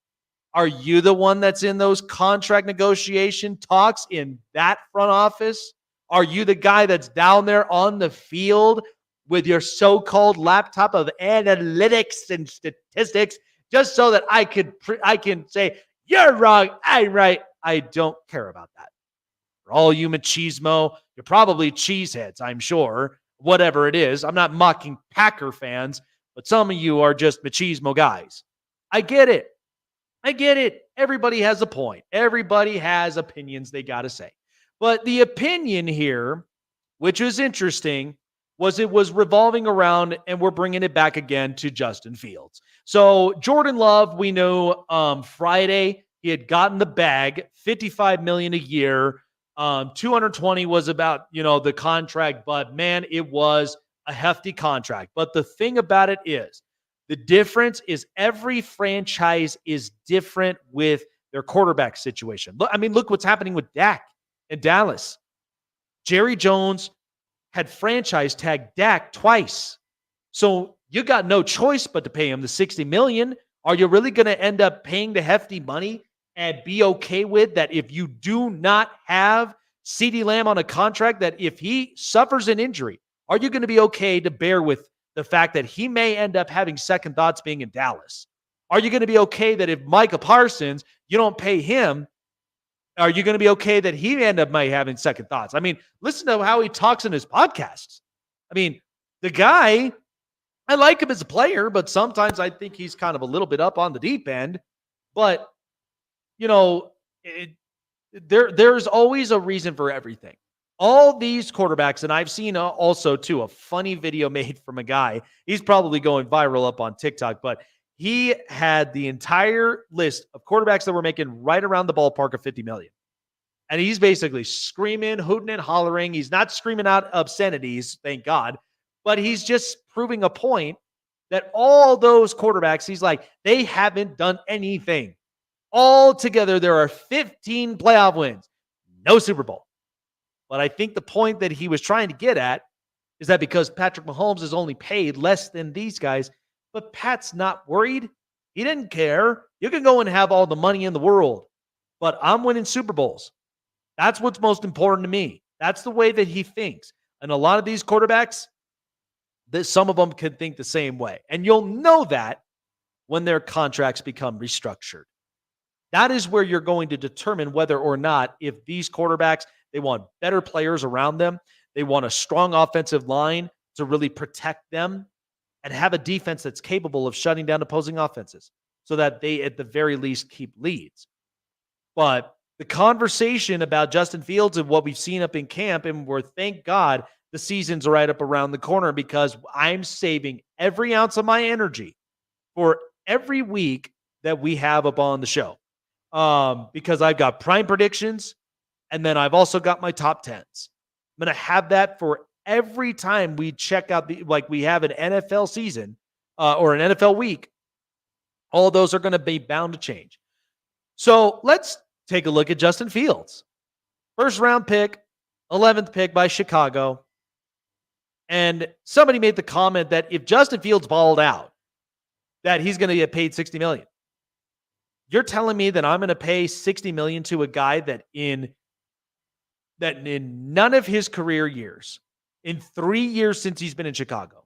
Are you the one that's in those contract negotiation talks in that front office? Are you the guy that's down there on the field with your so-called laptop of analytics and statistics just so that I can say, you're wrong, I'm right? I don't care about that. For all you machismo, you're probably cheeseheads, I'm sure. Whatever it is. I'm not mocking Packer fans, but some of you are just machismo guys. I get it. Everybody has a point. Everybody has opinions they got to say. But the opinion here, which is interesting, was it was revolving around, and we're bringing it back again to Justin Fields. So Jordan Love, we know Friday he had gotten the bag, $55 million a year. 220 was about, the contract, but man, it was a hefty contract. But the thing about it is, the difference is every franchise is different with their quarterback situation. Look what's happening with Dak in Dallas. Jerry Jones had franchise tagged Dak twice. So you got no choice but to pay him the $60 million. Are you really going to end up paying the hefty money and be okay with that if you do not have CeeDee Lamb on a contract, that if he suffers an injury, are you going to be okay to bear with the fact that he may end up having second thoughts being in Dallas? Are you going to be okay that if Micah Parsons, you don't pay him, are you going to be okay that he end up may having second thoughts? Listen to how he talks in his podcasts. The guy, I like him as a player, but sometimes I think he's kind of a little bit up on the deep end. But, there's always a reason for everything. All these quarterbacks, and I've seen also, too, a funny video made from a guy. He's probably going viral up on TikTok, but he had the entire list of quarterbacks that were making right around the ballpark of $50 million. And he's basically screaming, hooting, and hollering. He's not screaming out obscenities, thank God, but he's just proving a point that all those quarterbacks, he's like, they haven't done anything. All together, there are 15 playoff wins, no Super Bowl. But I think the point that he was trying to get at is that because Patrick Mahomes is only paid less than these guys, but Pat's not worried. He didn't care. You can go and have all the money in the world, but I'm winning Super Bowls. That's what's most important to me. That's the way that he thinks. And a lot of these quarterbacks, some of them can think the same way. And you'll know that when their contracts become restructured. That is where you're going to determine whether or not, if these quarterbacks, they want better players around them, they want a strong offensive line to really protect them, and have a defense that's capable of shutting down opposing offenses so that they, at the very least, keep leads. But the conversation about Justin Fields and what we've seen up in camp, and we're, thank God, the season's right up around the corner, because I'm saving every ounce of my energy for every week that we have up on the show. Because I've got prime predictions, and then I've also got my top 10s. I'm going to have that for every time we check out we have an NFL season or an NFL week. All those are going to be bound to change. So let's take a look at Justin Fields. First round pick, 11th pick by Chicago. And somebody made the comment that if Justin Fields balled out, that he's going to get paid $60 million. You're telling me that I'm going to pay $60 million to a guy that in none of his career years, in 3 years since he's been in Chicago,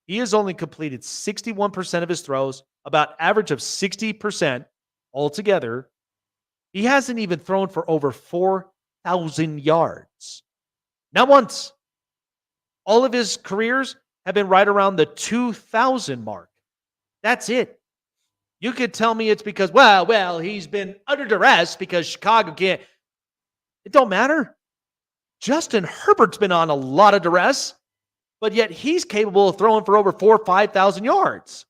he has only completed 61% of his throws, about average of 60% altogether. He hasn't even thrown for over 4,000 yards. Not once. All of his careers have been right around the 2,000 mark. That's it. You could tell me it's because, well, he's been under duress because Chicago can't. It don't matter. Justin Herbert's been on a lot of duress, but yet he's capable of throwing for over 4,000 or 5,000 yards.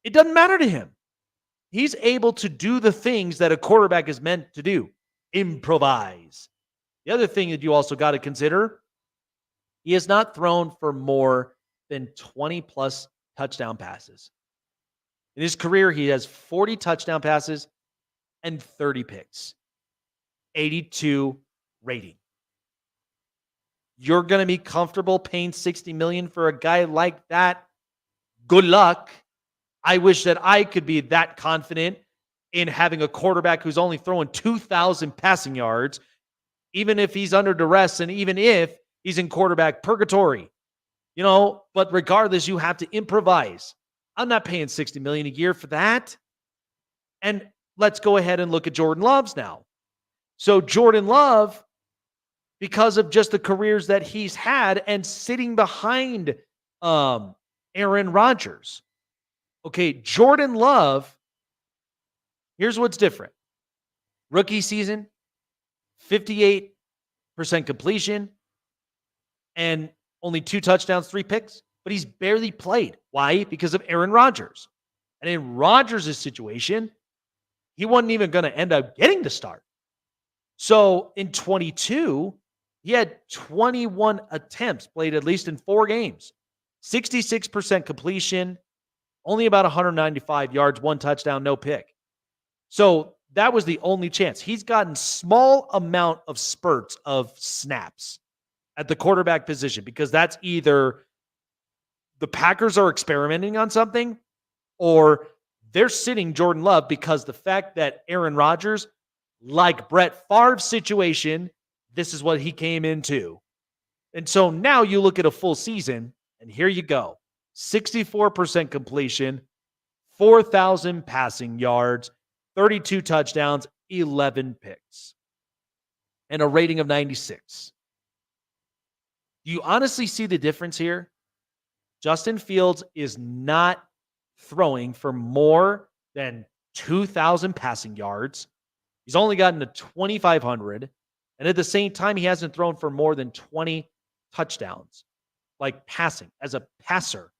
It doesn't matter to him. He's able to do the things that a quarterback is meant to do. Improvise. The other thing that you also got to consider, he has not thrown for more than 20-plus touchdown passes. In his career, he has 40 touchdown passes and 30 picks. 82 rating. You're going to be comfortable paying $60 million for a guy like that? Good luck. I wish that I could be that confident in having a quarterback who's only throwing 2,000 passing yards, even if he's under duress and even if he's in quarterback purgatory. But regardless, you have to improvise. I'm not paying $60 million a year for that. And let's go ahead and look at Jordan Love's now. So Jordan Love, because of just the careers that he's had and sitting behind Aaron Rodgers. Okay, Jordan Love, here's what's different. Rookie season, 58% completion, and only 2 touchdowns, 3 picks, but he's barely played. Why? Because of Aaron Rodgers. And in Rodgers' situation, he wasn't even going to end up getting to start. So in 22, he had 21 attempts, played at least in 4 games, 66% completion, only about 195 yards, 1 touchdown, no pick. So that was the only chance. He's gotten small amount of spurts of snaps at the quarterback position because that's either the Packers are experimenting on something or they're sitting Jordan Love because the fact that Aaron Rodgers, like Brett Favre's situation, this is what he came into. And so now you look at a full season, and here you go. 64% completion, 4,000 passing yards, 32 touchdowns, 11 picks, and a rating of 96. Do you honestly see the difference here? Justin Fields is not throwing for more than 2,000 passing yards. He's only gotten to 2,500. And at the same time, he hasn't thrown for more than 20 touchdowns, like passing as a passer.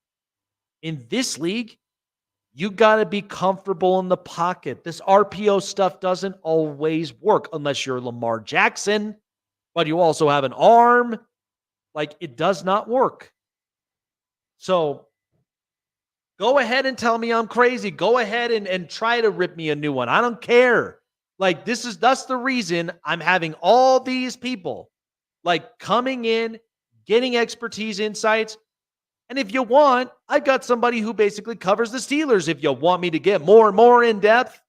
In this league, you got to be comfortable in the pocket. This RPO stuff doesn't always work unless you're Lamar Jackson, but you also have an arm. Like, it does not work. So go ahead and tell me I'm crazy. Go ahead and try to rip me a new one. I don't care. Like, that's the reason I'm having all these people like coming in, getting expertise insights. And if you want, I've got somebody who basically covers the Steelers. If you want me to get more and more in depth,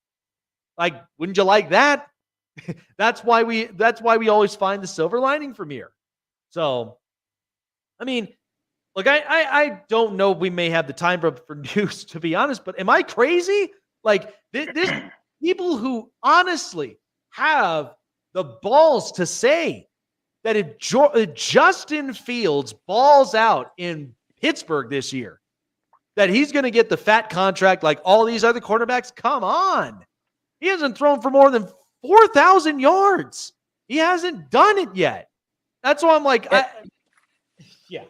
like, wouldn't you like that? That's why we always find the silver lining from here. So, I mean, look, I don't know if we may have the time for news, to be honest, but am I crazy? Like, this people who honestly have the balls to say that if Justin Fields balls out in Pittsburgh this year, that he's going to get the fat contract like all these other quarterbacks. Come on. He hasn't thrown for more than 4,000 yards. He hasn't done it yet. That's why I'm like, yeah.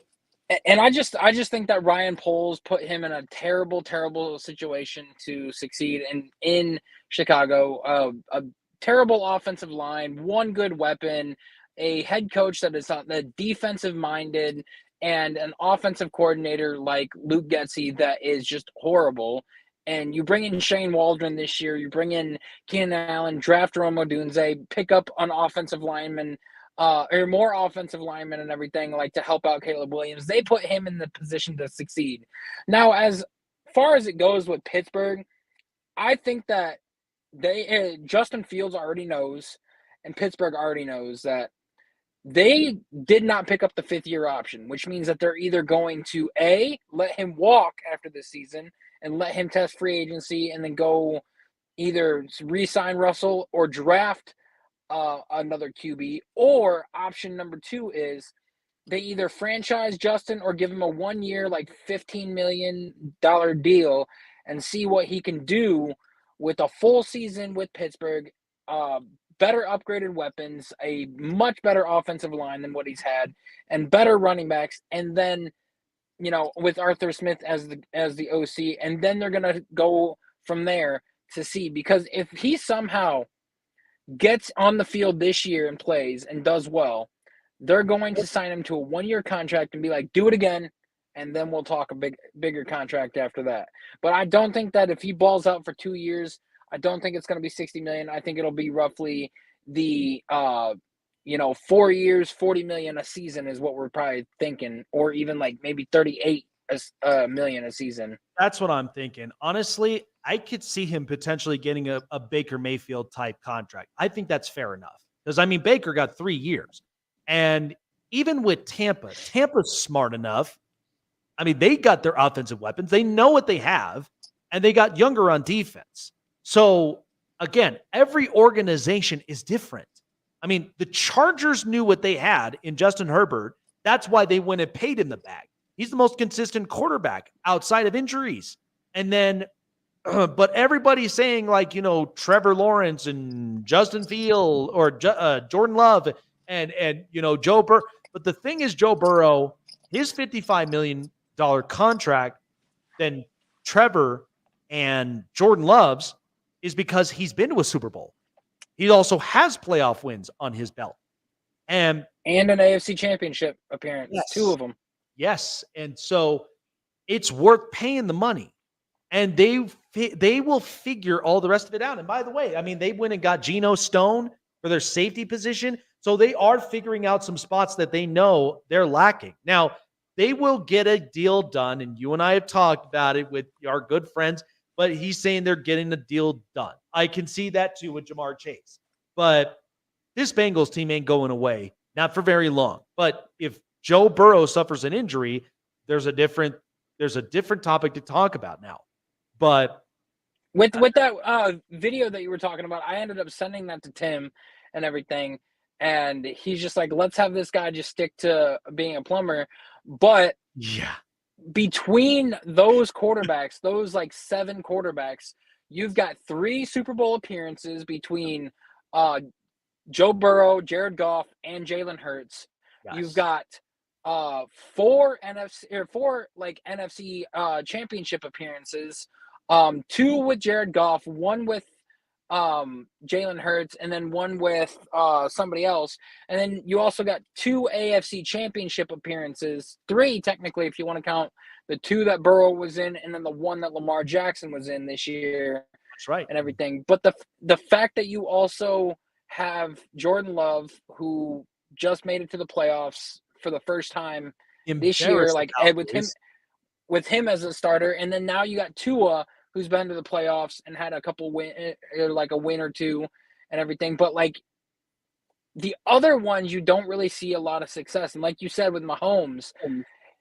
And I just think that Ryan Poles put him in a terrible, terrible situation to succeed in Chicago. A terrible offensive line, one good weapon, a head coach that is not the defensive minded, and an offensive coordinator like Luke Getsy that is just horrible. And you bring in Shane Waldron this year, you bring in Keenan Allen, draft Rome Odunze, pick up an offensive lineman or more offensive linemen and everything, like to help out Caleb Williams. They put him in the position to succeed. Now, as far as it goes with Pittsburgh, I think that Justin Fields already knows, and Pittsburgh already knows that they did not pick up the 5th-year option, which means that they're either going to let him walk after this season and let him test free agency and then go either re-sign Russell or draft another QB, or option number 2 is they either franchise Justin or give him a 1-year, like $15 million deal and see what he can do with a full season with Pittsburgh, better upgraded weapons, a much better offensive line than what he's had, and better running backs, and then, with Arthur Smith as the OC, and then they're going to go from there to see, because if he somehow gets on the field this year and plays and does well, they're going to sign him to a 1-year contract and be like, do it again, and then we'll talk a bigger contract after that. But I don't think that if he balls out for 2 years, I don't think it's going to be $60 million. I think it'll be roughly the 4 years, $40 million a season is what we're probably thinking, or even like maybe $38 million a season. That's what I'm thinking. Honestly, I could see him potentially getting a Baker Mayfield type contract. I think that's fair enough. Because, Baker got 3 years. And even with Tampa's smart enough. They got their offensive weapons. They know what they have. And they got younger on defense. So, again, every organization is different. The Chargers knew what they had in Justin Herbert. That's why they went and paid him the bag. He's the most consistent quarterback outside of injuries. And then, but everybody's saying Trevor Lawrence and Justin Fields or Jordan Love and Joe Burrow. But the thing is, Joe Burrow, his $55 million contract, then Trevor and Jordan Love's is because he's been to a Super Bowl. He also has playoff wins on his belt. And an AFC championship appearance, yes. 2 of them. Yes. And so it's worth paying the money. And they will figure all the rest of it out. And by the way, they went and got Geno Stone for their safety position. So they are figuring out some spots that they know they're lacking. Now, they will get a deal done. And you and I have talked about it with our good friends. But he's saying they're getting the deal done. I can see that too with Jamar Chase. But this Bengals team ain't going away, not for very long. But if Joe Burrow suffers an injury, there's a different topic to talk about now. But with that video that you were talking about, I ended up sending that to Tim and everything. And he's just like, let's have this guy just stick to being a plumber. But yeah. Between those quarterbacks, those 7 quarterbacks, you've got 3 Super Bowl appearances between Joe Burrow, Jared Goff, and Jalen Hurts. Yes. You've got 4 NFC championship appearances, 2 with Jared Goff, 1 with Jalen Hurts, and then 1 with somebody else. And then you also got 2 AFC championship appearances, 3 technically if you want to count the 2 that Burrow was in and then the 1 that Lamar Jackson was in this year. That's right. And everything. But the fact that you also have Jordan Love, who just made it to the playoffs for the first time this year, with him as a starter, and then now you got Tua, who's been to the playoffs and had a couple a win or 2 and everything. But the other ones, you don't really see a lot of success. And like you said with Mahomes,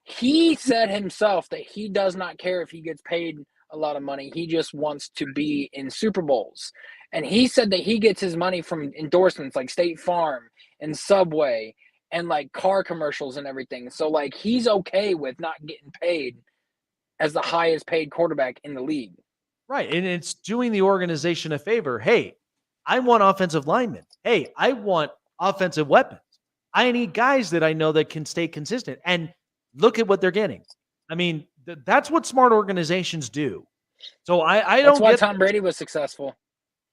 he said himself that he does not care if he gets paid a lot of money. He just wants to be in Super Bowls. And he said that he gets his money from endorsements like State Farm and Subway and car commercials and everything. So he's okay with not getting paid as the highest paid quarterback in the league. Right. And it's doing the organization a favor. Hey, I want offensive linemen. Hey, I want offensive weapons. I need guys that I know that can stay consistent. And look at what they're getting. That's what smart organizations do. So I don't. That's why Tom Brady was successful.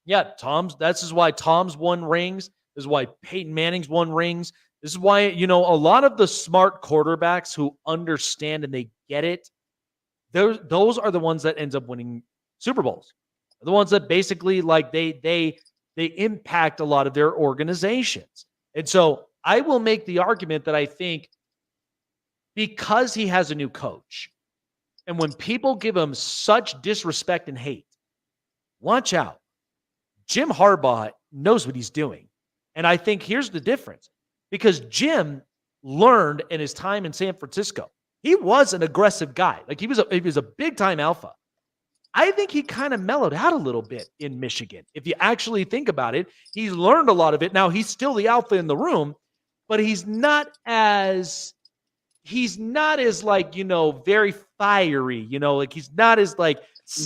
Yeah, this is why Tom's won rings. This is why Peyton Manning's won rings. This is why, a lot of the smart quarterbacks who understand and they get it, those are the ones that ends up winning Super Bowls. The ones that basically they impact a lot of their organizations. And so I will make the argument that I think because he has a new coach, and when people give him such disrespect and hate, watch out. Jim Harbaugh knows what he's doing. And I think here's the difference. Because Jim learned in his time in San Francisco, he was an aggressive guy. Like he was a big-time alpha. I think he kind of mellowed out a little bit in Michigan. If you actually think about it, he's learned a lot of it. Now, he's still the alpha in the room, but he's not as like, very fiery, like he's not as like.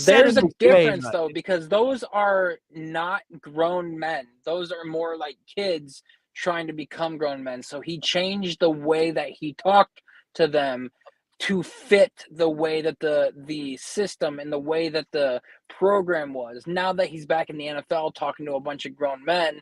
There's a difference though, because those are not grown men. Those are more like kids trying to become grown men. So he changed the way that he talked to them to fit the way that the system and the way that the program was. Now that he's back in the NFL talking to a bunch of grown men,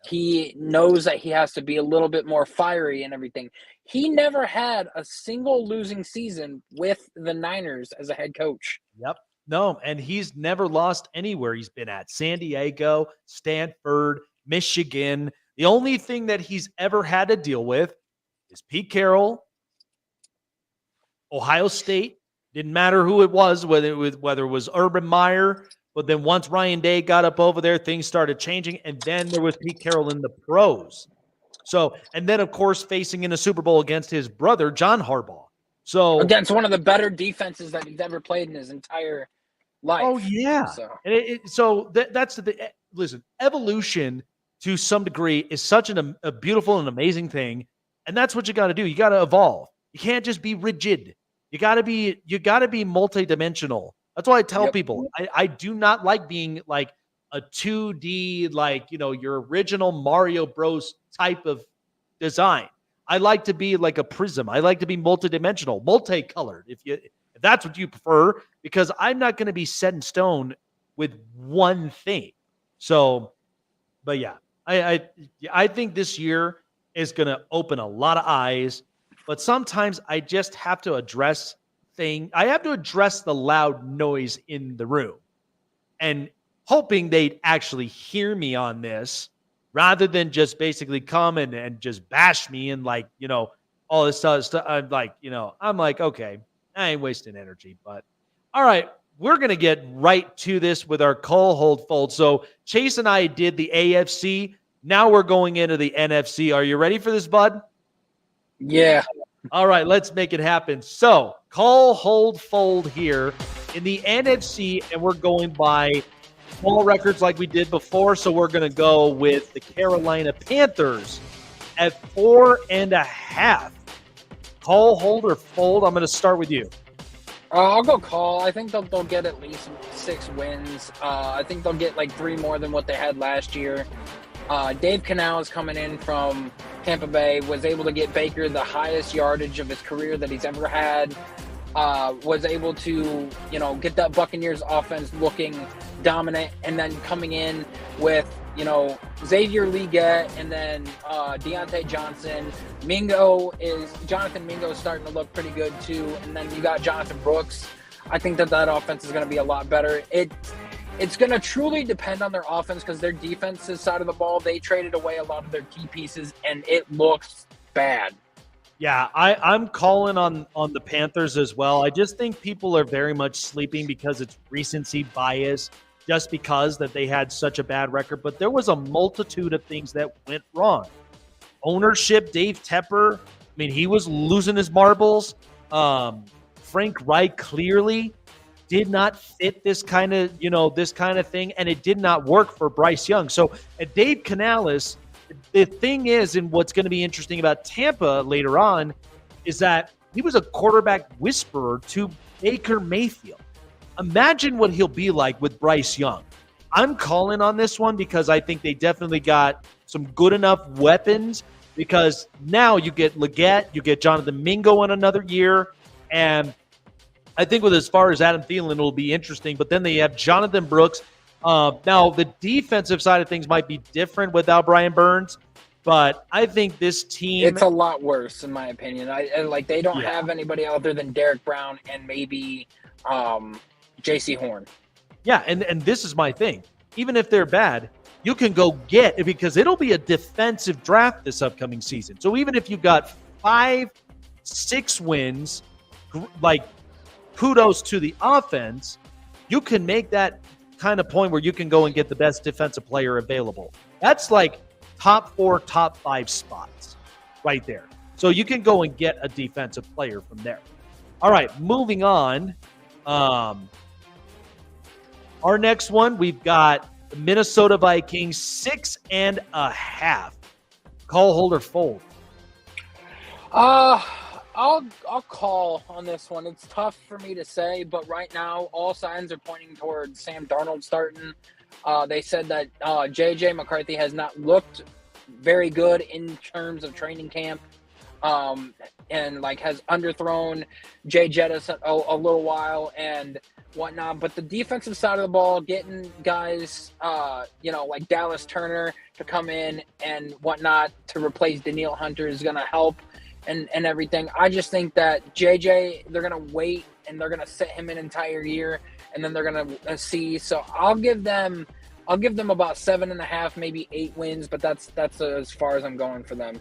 he knows that he has to be a little bit more fiery and everything. He never had a single losing season with the Niners as a head coach. Yep. No, and he's never lost anywhere he's been at. San Diego, Stanford, Michigan. The only thing that he's ever had to deal with is Pete Carroll, Ohio State. Didn't matter who it was, whether it was Urban Meyer. But then once Ryan Day got up over there, things started changing. And then there was Pete Carroll in the pros. So, and then, of course, facing in a Super Bowl against his brother, John Harbaugh. So against one of the better defenses that he's ever played in his entire life. Oh, yeah. So, that's the thing. Listen, evolution to some degree is such a beautiful and amazing thing. And that's what you got to do. You got to evolve. You can't just be rigid. You got to be multidimensional. That's why I tell people I do not like being like a 2D, like, your original Mario Bros type of design. I like to be like a prism. I like to be multidimensional, multicolored, if that's what you prefer, because I'm not going to be set in stone with one thing. So, but yeah, I think this year is going to open a lot of eyes, but sometimes I just have to address the loud noise in the room and hoping they'd actually hear me on this rather than just basically come and just bash me and like, all this stuff. I'm like, okay, I ain't wasting energy, but all right, we're going to get right to this with our call, hold, fold. So Chase and I did the AFC. Now we're going into the NFC. Are you ready for this, bud? Yeah. All right, let's make it happen. So call, hold, fold here in the NFC, and we're going by small records like we did before. So we're going to go with the Carolina Panthers at 4.5. Call, hold, or fold? I'm going to start with you. I'll go call. I think they'll get at least 6 wins. I think they'll get like 3 more than what they had last year. Dave Canales coming in from Tampa Bay was able to get Baker the highest yardage of his career that he's ever had. Was able to, get that Buccaneers offense looking dominant, and then coming in with, Xavier Legette and then Deontay Johnson. Jonathan Mingo is starting to look pretty good too. And then you got Jonathan Brooks. I think that offense is going to be a lot better. It's going to truly depend on their offense, because their defensive side of the ball, they traded away a lot of their key pieces, and it looks bad. Yeah, I'm calling on the Panthers as well. I just think people are very much sleeping because it's recency bias, just because that they had such a bad record. But there was a multitude of things that went wrong. Ownership, Dave Tepper, he was losing his marbles. Frank Reich clearly did not fit this kind of thing, and it did not work for Bryce Young. So at Dave Canales, the thing is, and what's going to be interesting about Tampa later on, is that he was a quarterback whisperer to Baker Mayfield. Imagine what he'll be like with Bryce Young. I'm calling on this one because I think they definitely got some good enough weapons, because now you get Legette, you get Jonathan Mingo in another year, and I think with as far as Adam Thielen, it'll be interesting. But then they have Jonathan Brooks. Now, the defensive side of things might be different without Brian Burns, but I think this team... It's a lot worse, in my opinion. They don't have anybody other than Derek Brown and maybe J.C. Horn. Yeah, and this is my thing. Even if they're bad, you can go get, because it'll be a defensive draft this upcoming season. So even if you got 5-6 wins, like kudos to the offense, you can make that kind of point where you can go and get the best defensive player available. That's like top 4, top 5 spots right there. So you can go and get a defensive player from there. All right, moving on. Our next one, we've got the Minnesota Vikings 6.5. Call, hold, or fold? I'll call on this one. It's tough for me to say, but right now all signs are pointing towards Sam Darnold starting. They said that J.J. McCarthy has not looked very good in terms of training camp, and like has underthrown Jay Jettis a little while and whatnot. But the defensive side of the ball, getting guys, like Dallas Turner to come in and whatnot to replace Danielle Hunter is going to help. And everything. I just think that JJ, they're gonna wait and they're gonna sit him an entire year, and then they're gonna see. So I'll give them about 7.5, maybe 8 wins, but that's as far as I'm going for them.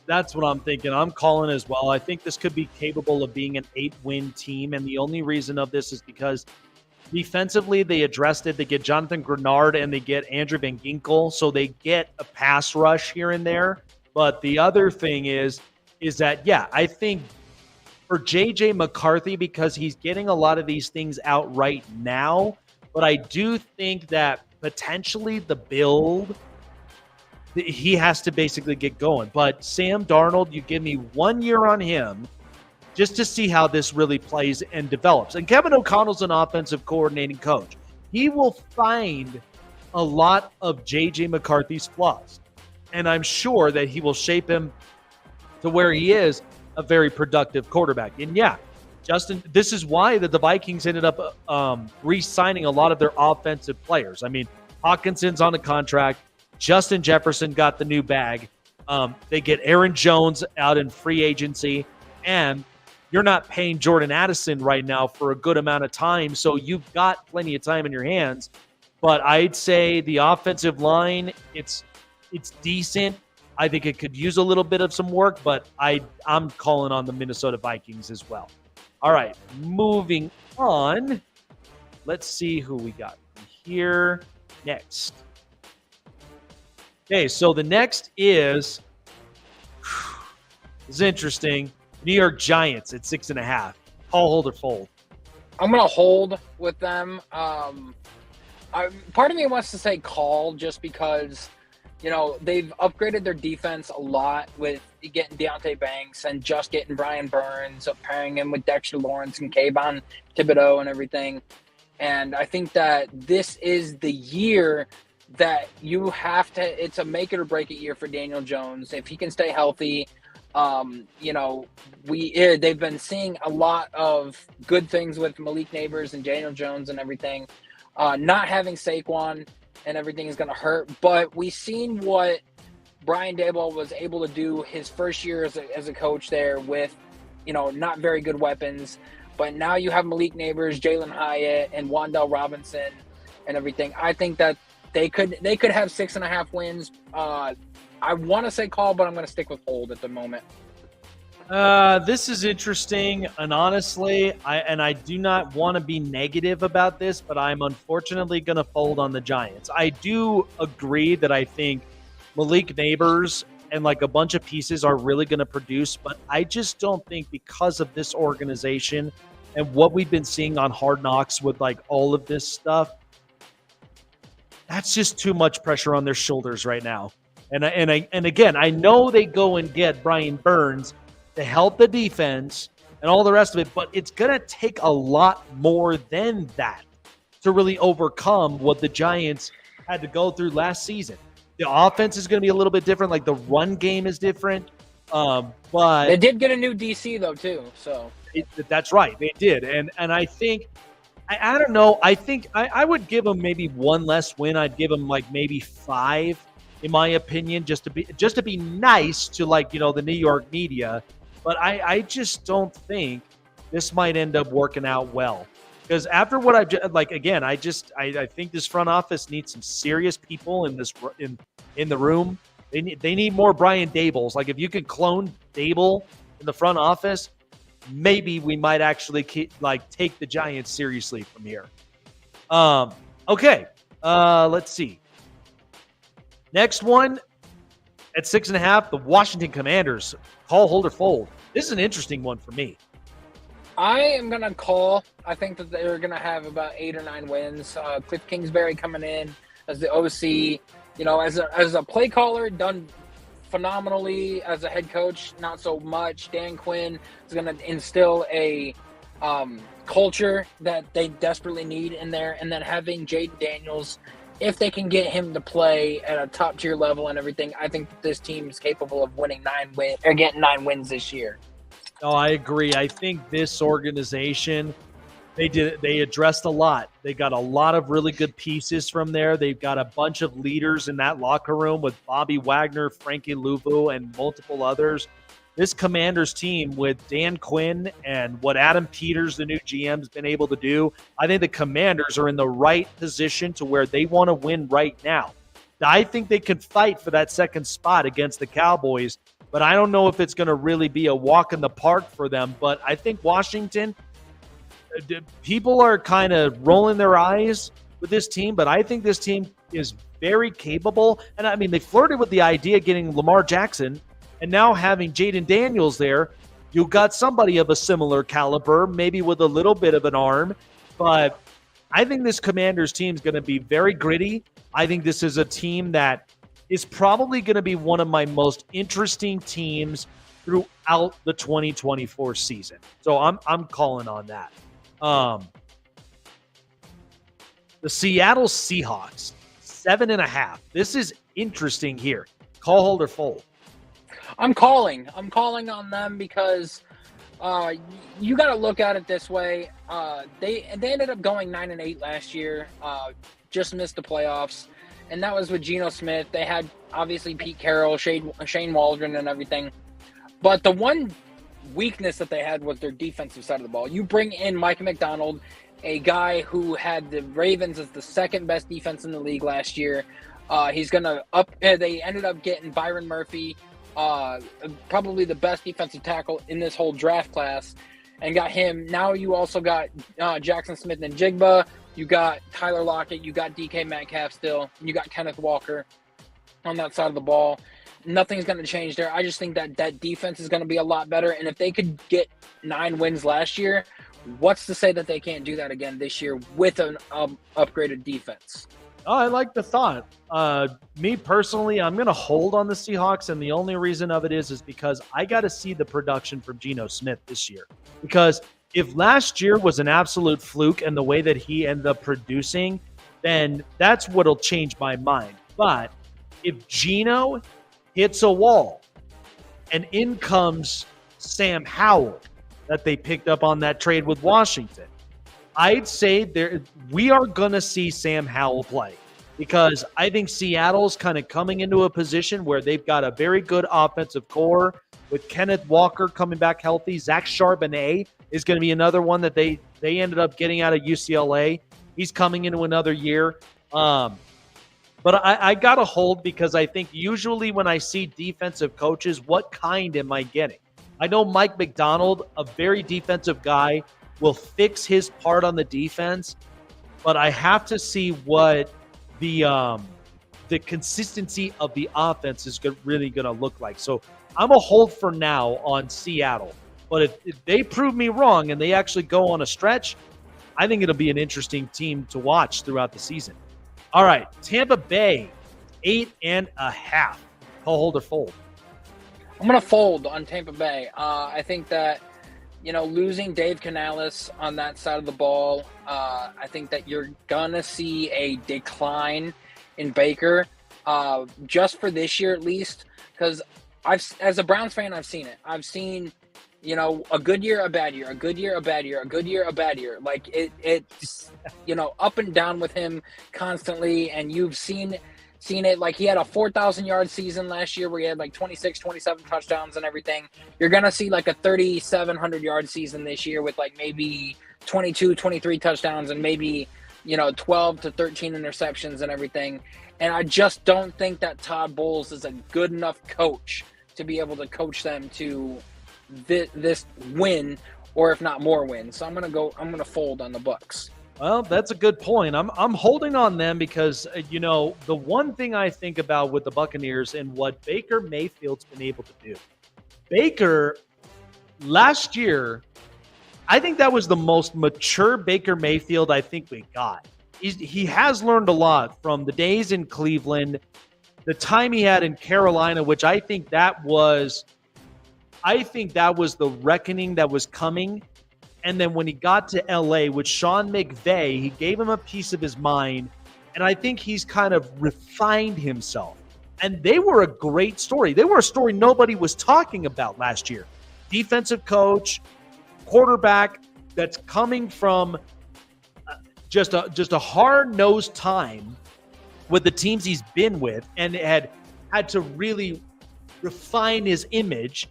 That's what I'm thinking. I'm calling as well. I think this could be capable of being an 8-win team, and the only reason of this is because defensively they addressed it. They get Jonathan Grenard and they get Andrew Van Ginkel, so they get a pass rush here and there. But the other thing is that, I think for J.J. McCarthy, because he's getting a lot of these things out right now, but I do think that potentially the build, he has to basically get going. But Sam Darnold, you give me 1 year on him just to see how this really plays and develops. And Kevin O'Connell's an offensive coordinating coach. He will find a lot of J.J. McCarthy's flaws, and I'm sure that he will shape him to where he is a very productive quarterback. And Justin, this is why the Vikings ended up re-signing a lot of their offensive players. I mean, Hawkinson's on a contract. Justin Jefferson got the new bag. They get Aaron Jones out in free agency. And you're not paying Jordan Addison right now for a good amount of time, so you've got plenty of time in your hands. But I'd say the offensive line, it's decent. I think it could use a little bit of some work, but I'm calling on the Minnesota Vikings as well. All right, moving on. Let's see who we got here next. Okay, so the next is interesting. New York Giants at 6.5. Call, hold, or fold? I'm going to hold with them. Part of me wants to say call just because – they've upgraded their defense a lot with getting Deontay Banks and just getting Brian Burns, pairing him with Dexter Lawrence and Kayvon Thibodeau and everything. And I think that this is the year that you have to – it's a make it or break it year for Daniel Jones. If he can stay healthy, they've been seeing a lot of good things with Malik Neighbors and Daniel Jones and everything. Not having Saquon – and everything is going to hurt. But we've seen what Brian Daboll was able to do his first year as a coach there with, not very good weapons. But now you have Malik Neighbors, Jalen Hyatt, and Wan'Dale Robinson and everything. I think that they could have 6.5 wins. I want to say call, but I'm going to stick with hold at the moment. This is interesting, and honestly, I do not want to be negative about this, but I'm unfortunately going to fold on the Giants. I do agree that I think Malik Neighbors and like a bunch of pieces are really going to produce, but I just don't think because of this organization and what we've been seeing on Hard Knocks with like all of this stuff, that's just too much pressure on their shoulders right now. And again, I know they go and get Brian Burns to help the defense and all the rest of it, but it's going to take a lot more than that to really overcome what the Giants had to go through last season. The offense is going to be a little bit different. Like the run game is different. But they did get a new DC though too. So that's right. They did. And I think, I don't know. I think I would give them maybe one less win. I'd give them like maybe 5 in my opinion, just to be nice to the New York media. But I just don't think this might end up working out well. Because after what I've again, I think this front office needs some serious people in the room. They need more Brian Dabolls. Like if you could clone Dable in the front office, maybe we might actually take the Giants seriously from here. Okay. Let's see. Next one at 6.5, the Washington Commanders. Call, hold, or fold. This is an interesting one for me. I am going to call. I think that they're going to have about 8 or 9 wins. Cliff Kingsbury coming in as the OC. As a play caller, done phenomenally. As a head coach, not so much. Dan Quinn is going to instill a culture that they desperately need in there. And then having Jaden Daniels, if they can get him to play at a top-tier level and everything, I think this team is capable of winning 9 wins or getting 9 wins this year. No, I agree. I think this organization, they addressed a lot. They got a lot of really good pieces from there. They've got a bunch of leaders in that locker room with Bobby Wagner, Frankie Louvu, and multiple others. This Commanders team with Dan Quinn and what Adam Peters, the new GM, has been able to do, I think the Commanders are in the right position to where they want to win right now. I think they can fight for that second spot against the Cowboys, but I don't know if it's going to really be a walk in the park for them. But I think Washington, people are kind of rolling their eyes with this team, but I think this team is very capable. And I mean, they flirted with the idea of getting Lamar Jackson, and now having Jaden Daniels there, you've got somebody of a similar caliber, maybe with a little bit of an arm. But I think this Commanders team is going to be very gritty. I think this is a team that is probably going to be one of my most interesting teams throughout the 2024 season. So I'm calling on that. The Seattle Seahawks, 7.5. This is interesting here. Call, hold, or fold. I'm calling on them because you got to look at it this way. They ended up going 9-8 last year. Just missed the playoffs. And that was with Geno Smith. They had, obviously, Pete Carroll, Shane Waldron, and everything. But the one weakness that they had was their defensive side of the ball. You bring in Mike McDonald, a guy who had the Ravens as the second-best defense in the league last year. He's going to up – they ended up getting Byron Murphy, probably the best defensive tackle in this whole draft class, and got him. Now you also got Jackson Smith and Jigba. You got Tyler Lockett. You got DK Metcalf still. You got Kenneth Walker on that side of the ball. Nothing's going to change there. I just think that defense is going to be a lot better. And if they could get 9 wins last year, what's to say that they can't do that again this year with an upgraded defense? Oh, I like the thought. Me personally, I'm going to hold on the Seahawks, and the only reason of it is because I got to see the production from Geno Smith this year. Because if last year was an absolute fluke and the way that he ended up producing, then that's what'll change my mind. But if Geno hits a wall and in comes Sam Howell that they picked up on that trade with Washington, I'd say we are going to see Sam Howell play, because I think Seattle's kind of coming into a position where they've got a very good offensive core with Kenneth Walker coming back healthy. Zach Charbonnet is going to be another one that they ended up getting out of UCLA. He's coming into another year. But I got to hold, because I think usually when I see defensive coaches, what kind am I getting? I know Mike McDonald, a very defensive guy, will fix his part on the defense, but I have to see what the consistency of the offense is really going to look like. So I'm a hold for now on Seattle. But if they prove me wrong and they actually go on a stretch, I think it'll be an interesting team to watch throughout the season. All right, Tampa Bay, 8.5. Call, hold, or fold. I'm going to fold on Tampa Bay. I think that, losing Dave Canales on that side of the ball, I think that you're going to see a decline in Baker just for this year at least, because as a Browns fan, I've seen it. I've seen, a good year, a bad year, a good year, a bad year, a good year, a bad year. Like it's, up and down with him constantly. And you've seen seen it. Like, he had a 4,000-yard season last year where he had like 26, 27 touchdowns and everything. You're going to see like a 3,700-yard season this year with like maybe 22, 23 touchdowns and maybe, 12 to 13 interceptions and everything. And I just don't think that Todd Bowles is a good enough coach to be able to coach them to this win, or if not more wins. So I'm gonna fold on the Bucs. Well, that's a good point. I'm holding on them because the one thing I think about with the Buccaneers and what Baker Mayfield's been able to do. Baker last year, I think that was the most mature Baker Mayfield I think we got. He has learned a lot from the days in Cleveland, the time he had in Carolina, which I think that was the reckoning that was coming. And then when he got to LA with Sean McVay, he gave him a piece of his mind. And I think he's kind of refined himself. And they were a great story. They were a story nobody was talking about last year. Defensive coach, quarterback that's coming from just a hard-nosed time with the teams he's been with and had to really refine his image.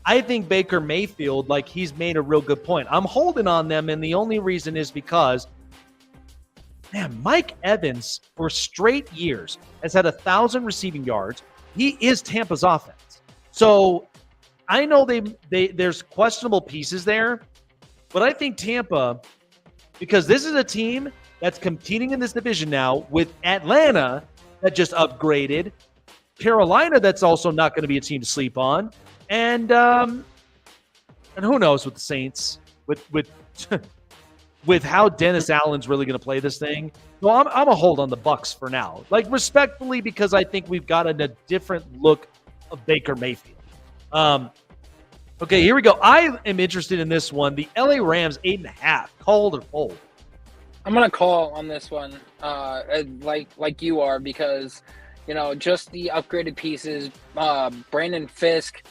I think Baker Mayfield, he's made a real good point. I'm holding on them, and the only reason is because, man, Mike Evans, for straight years, has had 1,000 receiving yards. He is Tampa's offense. So I know there's questionable pieces there, but I think Tampa, because this is a team that's competing in this division now with Atlanta that just upgraded, Carolina that's also not going to be a team to sleep on, and who knows with the Saints with how Dennis Allen's really going to play this thing. So I'm a hold on the Bucs for now, respectfully, because I think we've got a different look of Baker Mayfield. Okay, here we go. I am interested in this one. The LA Rams 8.5. Call or fold? I'm gonna call on this one, like you are, because just the upgraded pieces. Braden Fisk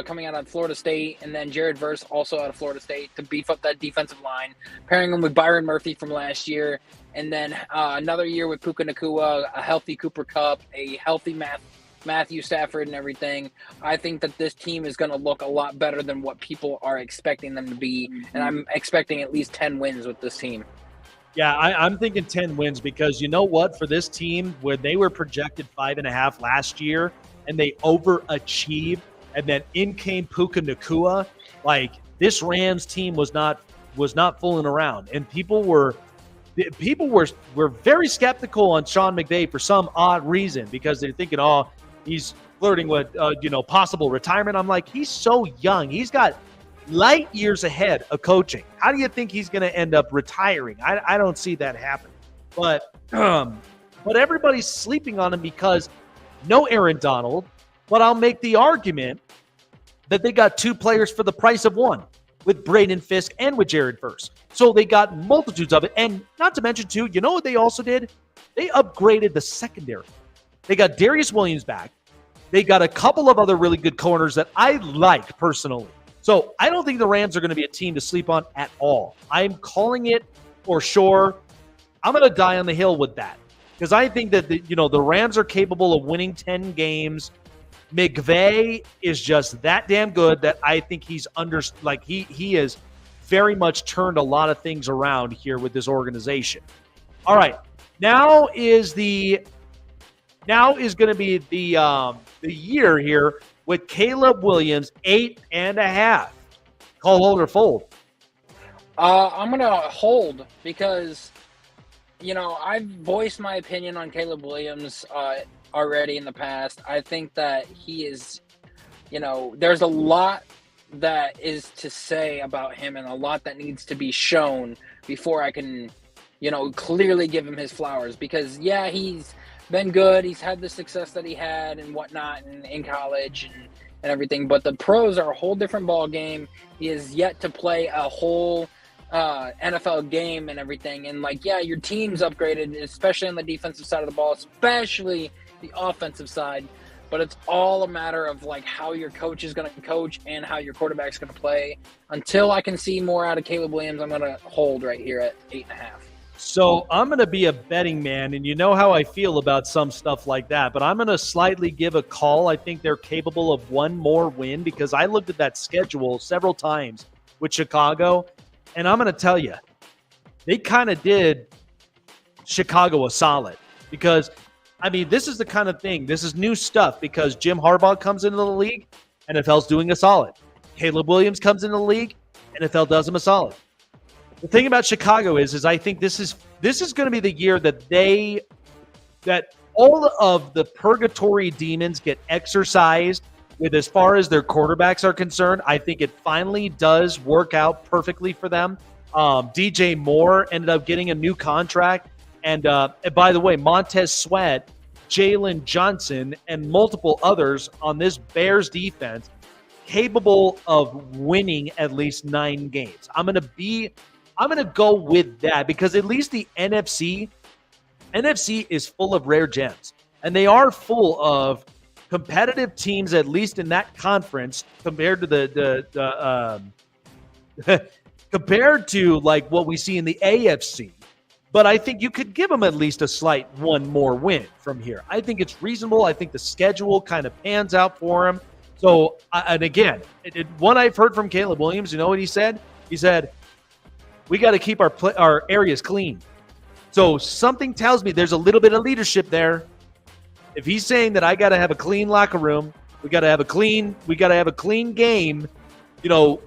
coming out of Florida State, and then Jared Verse also out of Florida State to beef up that defensive line, pairing him with Byron Murphy from last year, and then another year with Puka Nacua, a healthy Cooper Kupp, a healthy Matthew Stafford and everything. I think that this team is going to look a lot better than what people are expecting them to be, and I'm expecting at least 10 wins with this team. Yeah, I'm thinking 10 wins because you know what? For this team, where they were projected 5.5 last year, and they overachieved, and then in came Puka Nacua, this Rams team was not fooling around, and people were very skeptical on Sean McVay for some odd reason because they're thinking, oh, he's flirting with possible retirement. I'm like, he's so young. He's got light years ahead of coaching. How do you think he's going to end up retiring? I don't see that happening. But everybody's sleeping on him because no Aaron Donald. But I'll make the argument that they got two players for the price of one with Braden Fisk and with Jared Verse. So they got multitudes of it. And not to mention, too, you know what they also did? They upgraded the secondary. They got Darius Williams back. They got a couple of other really good corners that I like personally. So I don't think the Rams are going to be a team to sleep on at all. I'm calling it for sure. I'm going to die on the hill with that because I think that the Rams are capable of winning 10 games. McVay is just that damn good that I think he's he has very much turned a lot of things around here with this organization. All right, now is going to be the year here with Caleb Williams 8.5. Call, hold, or fold? I'm gonna hold because I've voiced my opinion on Caleb Williams already in the past. I think that he is, there's a lot that is to say about him and a lot that needs to be shown before I can, clearly give him his flowers. Because, yeah, he's been good. He's had the success that he had and whatnot in college and everything. But the pros are a whole different ball game. He is yet to play a whole NFL game and everything. And, your team's upgraded, especially on the defensive side of the ball, especially the offensive side. But it's all a matter of, how your coach is going to coach and how your quarterback's going to play. Until I can see more out of Caleb Williams, I'm going to hold right here at 8.5. So I'm going to be a betting man, and you know how I feel about some stuff like that, but I'm going to slightly give a call. I think they're capable of one more win because I looked at that schedule several times with Chicago, and I'm going to tell you, they kind of did Chicago a solid because, I mean, this is the kind of thing, this is new stuff because Jim Harbaugh comes into the league, NFL's doing a solid. Caleb Williams comes into the league, NFL does him a solid. The thing about Chicago is I think this is going to be the year that all of the purgatory demons get exorcised with as far as their quarterbacks are concerned. I think it finally does work out perfectly for them. DJ Moore ended up getting a new contract. And by the way, Montez Sweat, Jalen Johnson, and multiple others on this Bears defense capable of winning at least 9 games. I'm going to go with that because at least the NFC is full of rare gems. And they are full of competitive teams, at least in that conference, compared to compared to like what we see in the AFC. But I think you could give them at least a slight one more win from here. I think it's reasonable. I think the schedule kind of pans out for them. So, and again, what I've heard from Caleb Williams, you know what he said? He said, we got to keep our areas clean. So something tells me there's a little bit of leadership there. If he's saying that I got to have a clean locker room, we got to have a clean game, you know,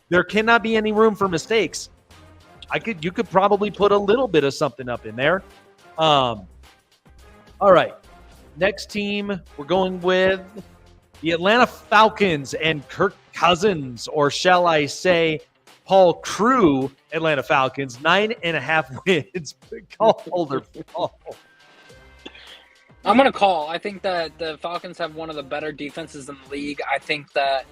there cannot be any room for mistakes. You could probably put a little bit of something up in there. All right. Next team, we're going with the Atlanta Falcons and Kirk Cousins, or shall I say Paul Crew Atlanta Falcons, 9.5 wins. Call holder. I'm going to call. I think that the Falcons have one of the better defenses in the league. I think that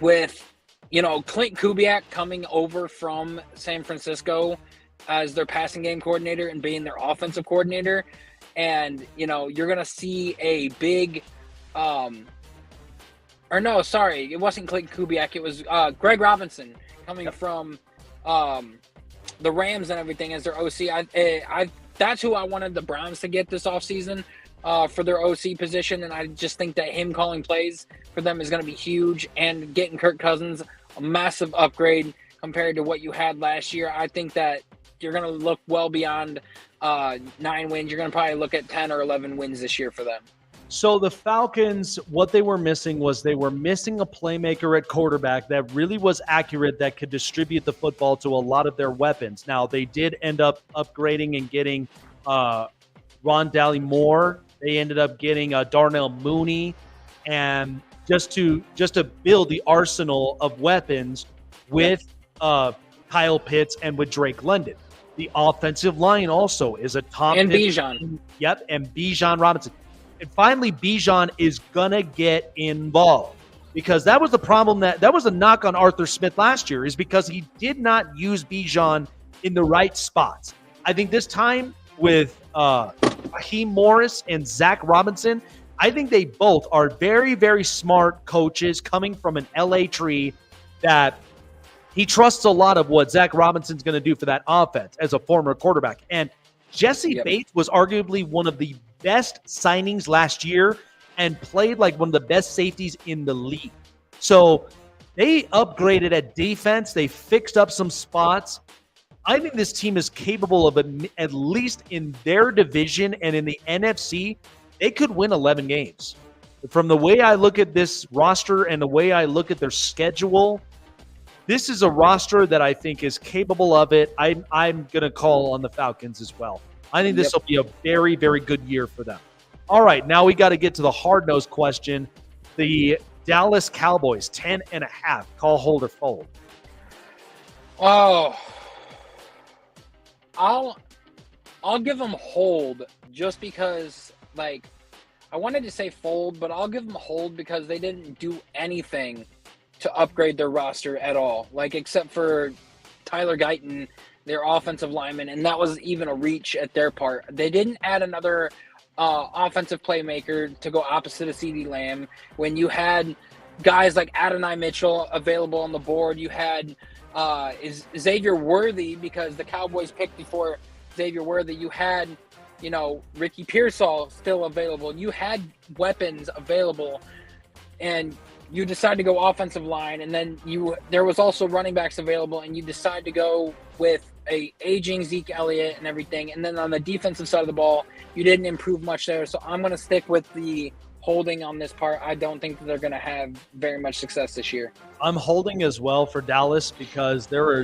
with, you know, Clint Kubiak coming over from San Francisco as their passing game coordinator and being their offensive coordinator, and, you know, you're going to see a big or no, sorry, it wasn't Clint Kubiak. It was Greg Robinson coming from the Rams and everything as their OC. That's who I wanted the Browns to get this offseason for their OC position, and I just think that him calling plays for them is going to be huge, and getting Kirk Cousins, a massive upgrade compared to what you had last year. I think that you're going to look well beyond 9 wins. You're going to probably look at 10 or 11 wins this year for them. So the Falcons, what they were missing was they were missing a playmaker at quarterback that really was accurate, that could distribute the football to a lot of their weapons. Now, they did end up upgrading and getting Rondale Moore. They ended up getting Darnell Mooney, and just to build the arsenal of weapons with Kyle Pitts and with Drake London. The offensive line also is a top. And Bijan. Yep, and Bijan Robinson. And finally, Bijan is going to get involved, because that was the problem, that was a knock on Arthur Smith last year, is because he did not use Bijan in the right spots. I think this time with Raheem Morris and Zach Robinson, I think they both are very, very smart coaches coming from an LA tree, that he trusts a lot of what Zach Robinson's going to do for that offense as a former quarterback. And Jesse Bates was arguably one of the best signings last year and played like one of the best safeties in the league. So they upgraded at defense. They fixed up some spots. I think this team is capable of, at least in their division and in the NFC, they could win 11 games. From the way I look at this roster and the way I look at their schedule, this is a roster that I think is capable of it. I'm going to call on the Falcons as well. I think this will be a very, very good year for them. All right, now we got to get to the hard-nosed question. The Dallas Cowboys, 10.5. Call, hold, or fold? Oh, I'll give them hold, just because, like, I wanted to say fold, but I'll give them hold because they didn't do anything to upgrade their roster at all, like, except for Tyler Guyton, their offensive lineman, and that was even a reach at their part. They didn't add another offensive playmaker to go opposite of CeeDee Lamb when you had guys like Adonai Mitchell available on the board. You had is Xavier Worthy, because the Cowboys picked before Xavier Worthy. You had, Ricky Pearsall still available. You had weapons available, and you decide to go offensive line, and then there was also running backs available, and you decide to go with a aging Zeke Elliott and everything. And then on the defensive side of the ball, you didn't improve much there. So I'm going to stick with the holding on this part. I don't think that they're going to have very much success this year. I'm holding as well for Dallas because there are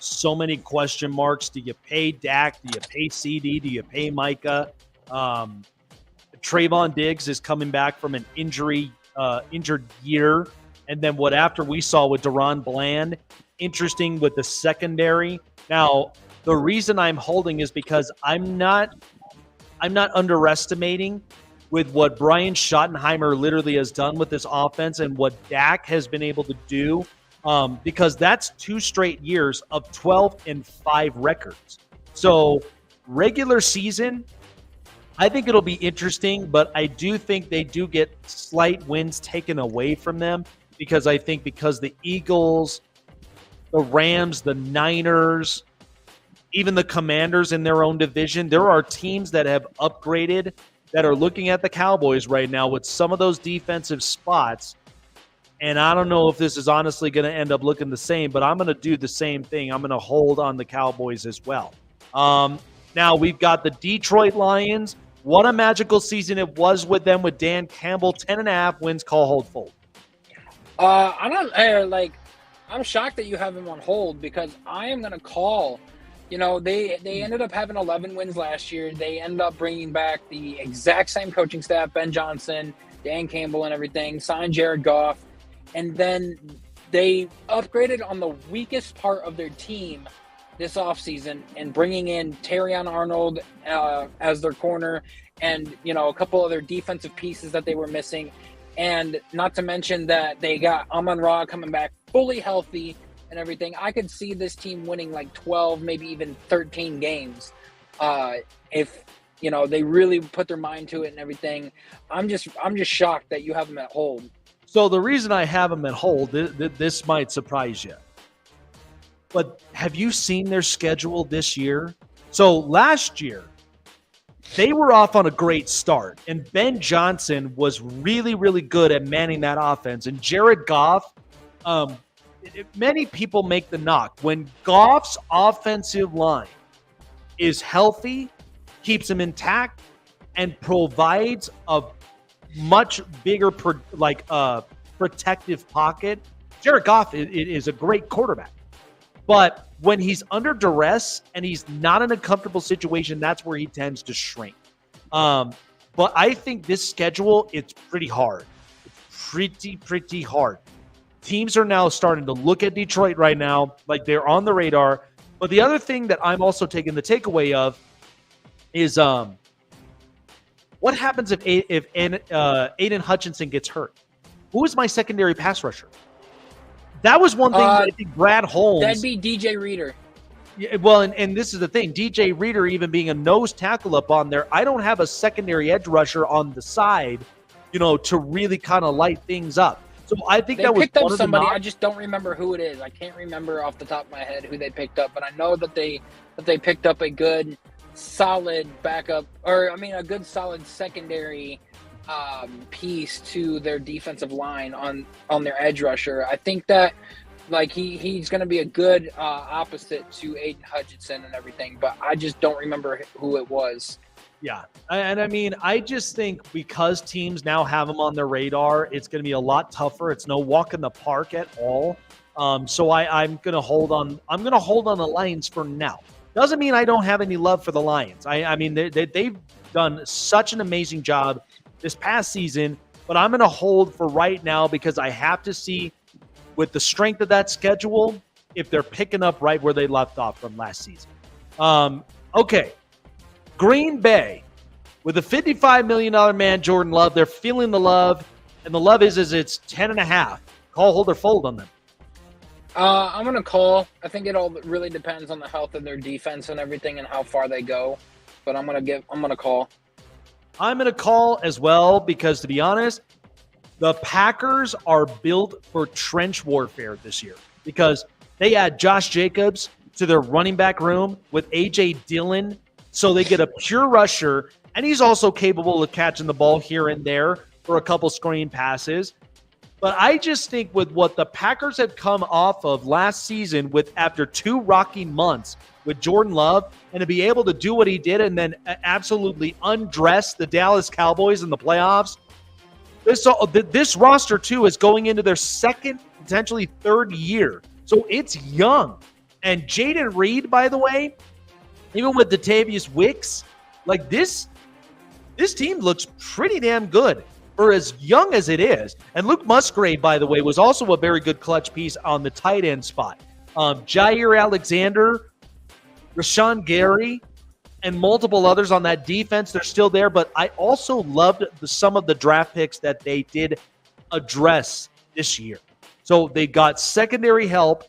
so many question marks. Do you pay Dak? Do you pay CD? Do you pay Micah? Trayvon Diggs is coming back from an injured year. And then after we saw with Deron Bland, interesting with the secondary. Now, the reason I'm holding is because I'm not underestimating with what Brian Schottenheimer literally has done with this offense and what Dak has been able to do, because that's 2 straight years of 12-5 records. So regular season, I think it'll be interesting, but I do think they do get slight wins taken away from them because the Eagles, the Rams, the Niners, even the Commanders in their own division, there are teams that have upgraded that are looking at the Cowboys right now with some of those defensive spots. And I don't know if this is honestly going to end up looking the same, but I'm going to do the same thing. I'm going to hold on the Cowboys as well. Now we've got the Detroit Lions. What a magical season it was with them with Dan Campbell. 10.5 wins, call, hold, fold. I'm shocked that you have him on hold because I am going to call. They ended up having 11 wins last year. They ended up bringing back the exact same coaching staff, Ben Johnson, Dan Campbell and everything, signed Jared Goff. And then they upgraded on the weakest part of their team this offseason and bringing in Terrion Arnold as their corner and, a couple other defensive pieces that they were missing. And not to mention that they got Amon-Ra coming back fully healthy and everything. I could see this team winning like 12, maybe even 13 games if they really put their mind to it and everything. I'm just shocked that you have them at hold. So the reason I have them at hold, this might surprise you, but have you seen their schedule this year? So last year, they were off on a great start, and Ben Johnson was really, really good at manning that offense. And Jared Goff, many people make the knock. When Goff's offensive line is healthy, keeps him intact, and provides a much bigger protective pocket, Jared Goff is a great quarterback. But when he's under duress and he's not in a comfortable situation, that's where he tends to shrink. But I think this schedule, it's pretty hard. It's pretty hard. Teams are now starting to look at Detroit right now like they're on the radar. But the other thing that I'm also taking the takeaway of is what happens if Aiden Hutchinson gets hurt? Who is my secondary pass rusher? That was one thing that I think Brad Holmes. That'd be DJ Reader. Yeah, well, and this is the thing. DJ Reader even being a nose tackle up on there, I don't have a secondary edge rusher on the side, to really kind of light things up. So I think that was picked up somebody. I just don't remember who it is. I can't remember off the top of my head who they picked up, but I know that they picked up a good, solid backup, a good solid secondary piece to their defensive line on their edge rusher. I think that he's going to be a good opposite to Aiden Hutchinson and everything, but I just don't remember who it was. Yeah, and I just think because teams now have him on their radar, it's going to be a lot tougher. It's no walk in the park at all. So I'm going to hold on. I'm going to hold on the Lions for now. Doesn't mean I don't have any love for the Lions. They've done such an amazing job this past season, but I'm going to hold for right now because I have to see with the strength of that schedule if they're picking up right where they left off from last season. Okay. Green Bay, with a $55 million man, Jordan Love, they're feeling the love, and the love is it's 10.5. Call, hold, or fold on them. I'm going to call. I think it all really depends on the health of their defense and everything and how far they go, but I'm going to call. I'm going to call as well because, to be honest, the Packers are built for trench warfare this year because They add Josh Jacobs to their running back room with A.J. Dillon, so they get a pure rusher, and he's also capable of catching the ball here and there for a couple screen passes. But I just think with what the Packers had come off of last season with after 2 rocky months with Jordan Love, and to be able to do what he did and then absolutely undress the Dallas Cowboys in the playoffs, this roster, too, is going into their second, potentially third year. So it's young. And Jaden Reed, by the way, even with Datavius Wicks, like this team looks pretty damn good for as young as it is. And Luke Musgrave, by the way, was also a very good clutch piece on the tight end spot. Jair Alexander, Rashawn Gary, and multiple others on that defense. They're still there, but I also loved some of the draft picks that they did address this year. So they got secondary help,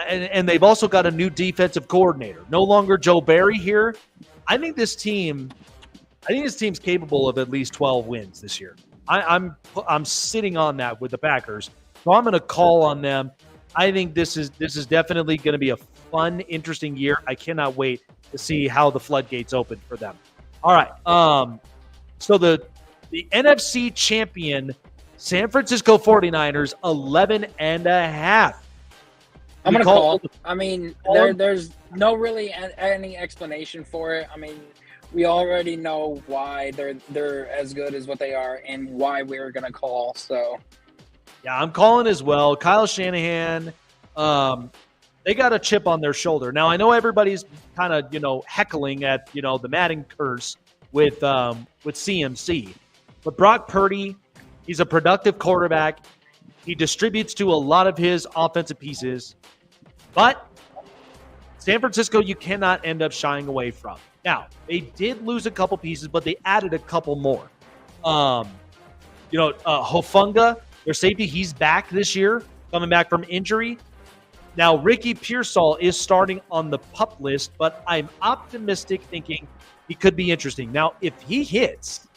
and they've also got a new defensive coordinator. No longer Joe Barry here. I think this team's capable of at least 12 wins this year. I'm sitting on that with the Packers, so I'm going to call on them. I think this is definitely going to be a fun, interesting year. I cannot wait to see how the floodgates open for them. All right. So the NFC champion San Francisco 49ers, 11.5. I'm going to call. I mean, there's no really any explanation for it. I mean, we already know why they're as good as what they are and why we're going to call. So, yeah, I'm calling as well. Kyle Shanahan, they got a chip on their shoulder. Now, I know everybody's kind of, heckling at, the Madden curse with CMC. But Brock Purdy, he's a productive quarterback. He distributes to a lot of his offensive pieces. But San Francisco, you cannot end up shying away from. Now, they did lose a couple pieces, but they added a couple more. Hofunga, their safety, he's back this year, coming back from injury. Now, Ricky Pearsall is starting on the PUP list, but I'm optimistic thinking he could be interesting. Now, if he hits,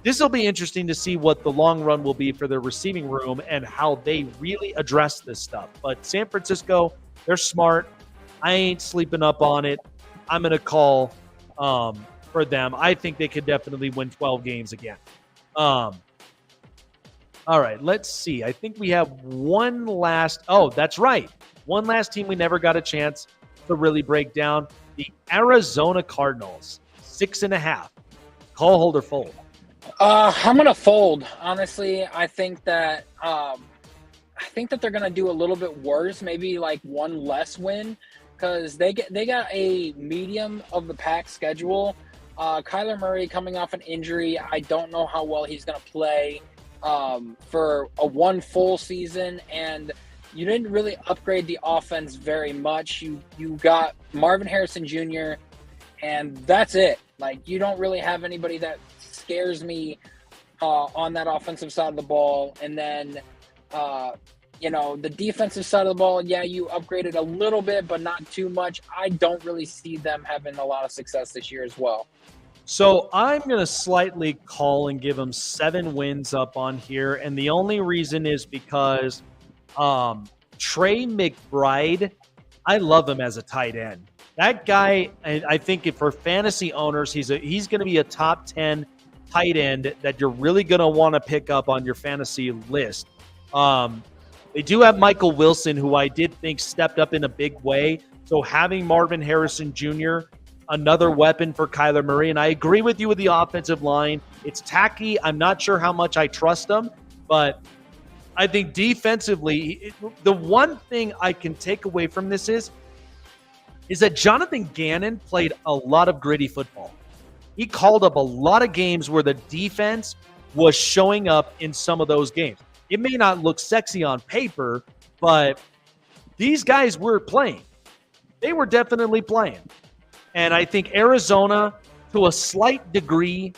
this will be interesting to see what the long run will be for their receiving room and how they really address this stuff. But San Francisco, they're smart. I ain't sleeping up on it. I'm going to call for them. I think they could definitely win 12 games again. All right, let's see. I think we have one last – oh, that's right. One last team we never got a chance to really break down. The Arizona Cardinals, 6.5. Call, hold, or fold? I'm going to fold. Honestly, I think that they're going to do a little bit worse, maybe like one less win, because they got a medium of the pack schedule. Kyler Murray coming off an injury. I don't know how well he's going to play for a one full season, and you didn't really upgrade the offense very much. You got Marvin Harrison Jr., and that's it. Like, you don't really have anybody that scares me on that offensive side of the ball. And then the defensive side of the ball, yeah, you upgraded a little bit, but not too much. I don't really see them having a lot of success this year as well. So I'm going to slightly call and give them 7 wins up on here. And the only reason is because Trey McBride, I love him as a tight end. That guy, I think for fantasy owners, he's going to be a top 10 tight end that you're really going to want to pick up on your fantasy list. They do have Michael Wilson, who I did think stepped up in a big way. So having Marvin Harrison Jr., another weapon for Kyler Murray. And I agree with you with the offensive line. It's tacky. I'm not sure how much I trust them, but I think defensively, the one thing I can take away from this is that Jonathan Gannon played a lot of gritty football. He called up a lot of games where the defense was showing up in some of those games. It may not look sexy on paper, but these guys were playing. They were definitely playing. And I think Arizona, to a slight degree,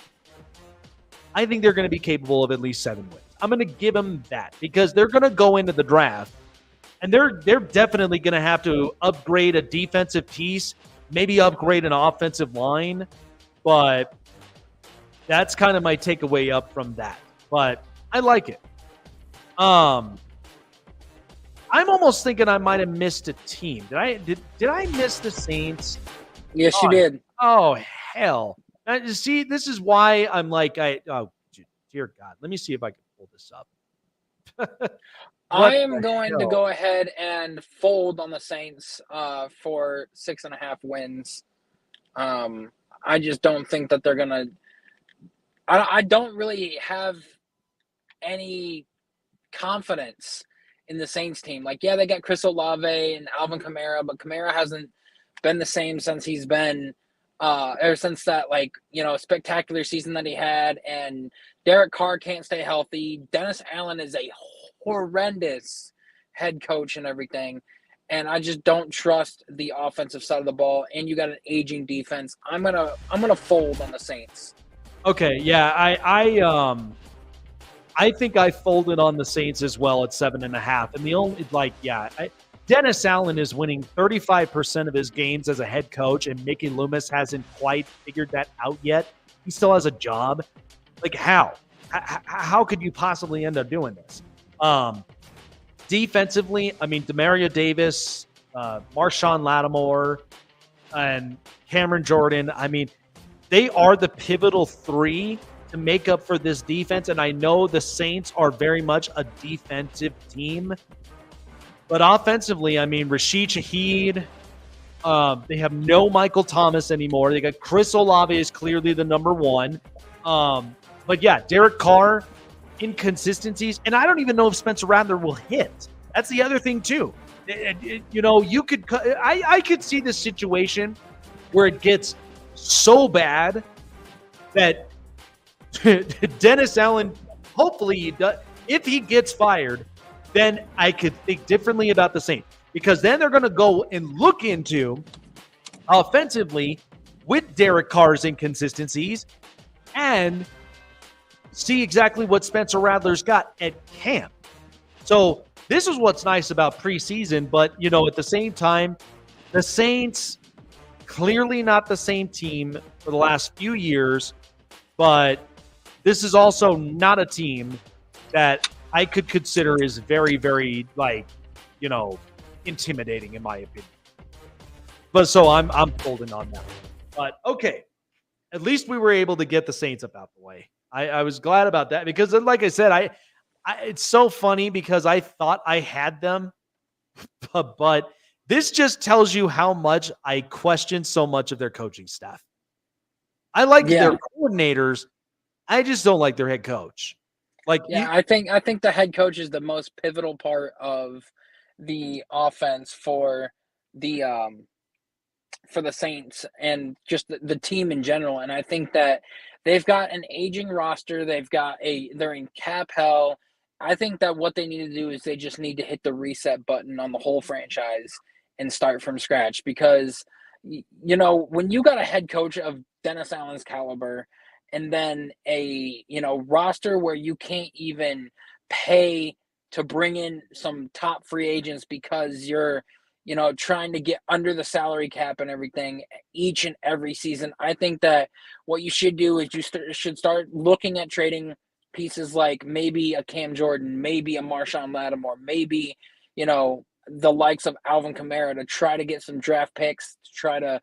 I think they're going to be capable of at least 7 wins. I'm going to give them that because they're going to go into the draft, and they're definitely going to have to upgrade a defensive piece, maybe upgrade an offensive line, but that's kind of my takeaway up from that. But I like it. I'm almost thinking I might have missed a team. Did I miss the Saints? Yes, you did. Oh hell! Now, you see, this is why I'm like, oh dear God. Let me see if I can pull this up. I am going to go ahead and fold on the Saints for 6.5 wins. I just don't think that they're gonna. I don't really have any confidence in the Saints team. Like, yeah, they got Chris Olave and Alvin Kamara, but Kamara hasn't been the same since he's been ever since that, like, spectacular season that he had. And Derek Carr can't stay healthy. Dennis Allen is a horrendous head coach and everything. And I just don't trust the offensive side of the ball. And you got an aging defense. I'm gonna fold on the Saints. Okay, yeah, I think I folded on the Saints as well at 7.5. And the only, Dennis Allen is winning 35% of his games as a head coach, and Mickey Loomis hasn't quite figured that out yet. He still has a job. Like, how? How could you possibly end up doing this? Defensively, I mean, Demario Davis, Marshawn Lattimore, and Cameron Jordan, I mean, they are the pivotal three to make up for this defense. And I know the Saints are very much a defensive team. But offensively, I mean, Rashid Shaheed, they have no Michael Thomas anymore. They got Chris Olave is clearly the number one. But yeah, Derek Carr, inconsistencies. And I don't even know if Spencer Rattler will hit. That's the other thing, too. I could see this situation where it gets so bad that Dennis Allen, hopefully, if he gets fired, then I could think differently about the Saints. Because then they're going to go and look into offensively with Derek Carr's inconsistencies and see exactly what Spencer Rattler's got at camp. So this is what's nice about preseason. But, at the same time, the Saints, clearly not the same team for the last few years, but this is also not a team that I could consider is very, very, intimidating in my opinion. But so I'm folding on that. But okay, at least we were able to get the Saints up out the way. I was glad about that because, like I said, it's so funny because I thought I had them, but this just tells you how much I question so much of their coaching staff. I like their coordinators. I just don't like their head coach. I think the head coach is the most pivotal part of the offense for the Saints and just the team in general. And I think that they've got an aging roster. They're in cap hell. I think that what they need to do is they just need to hit the reset button on the whole franchise and start from scratch because, when you got a head coach of Dennis Allen's caliber and then a, roster where you can't even pay to bring in some top free agents because you're, trying to get under the salary cap and everything each and every season. I think that what you should do is you should start looking at trading pieces like maybe a Cam Jordan, maybe a Marshawn Lattimore, maybe, the likes of Alvin Kamara to try to get some draft picks, to try to,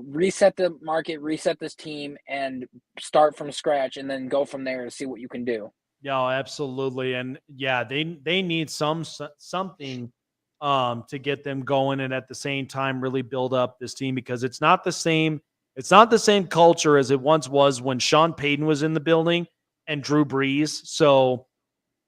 reset the market, reset this team, and start from scratch, and then go from there to see what you can do. Yeah, absolutely. And yeah, they need something to get them going, and at the same time, really build up this team because it's not the same. It's not the same culture as it once was when Sean Payton was in the building and Drew Brees. So,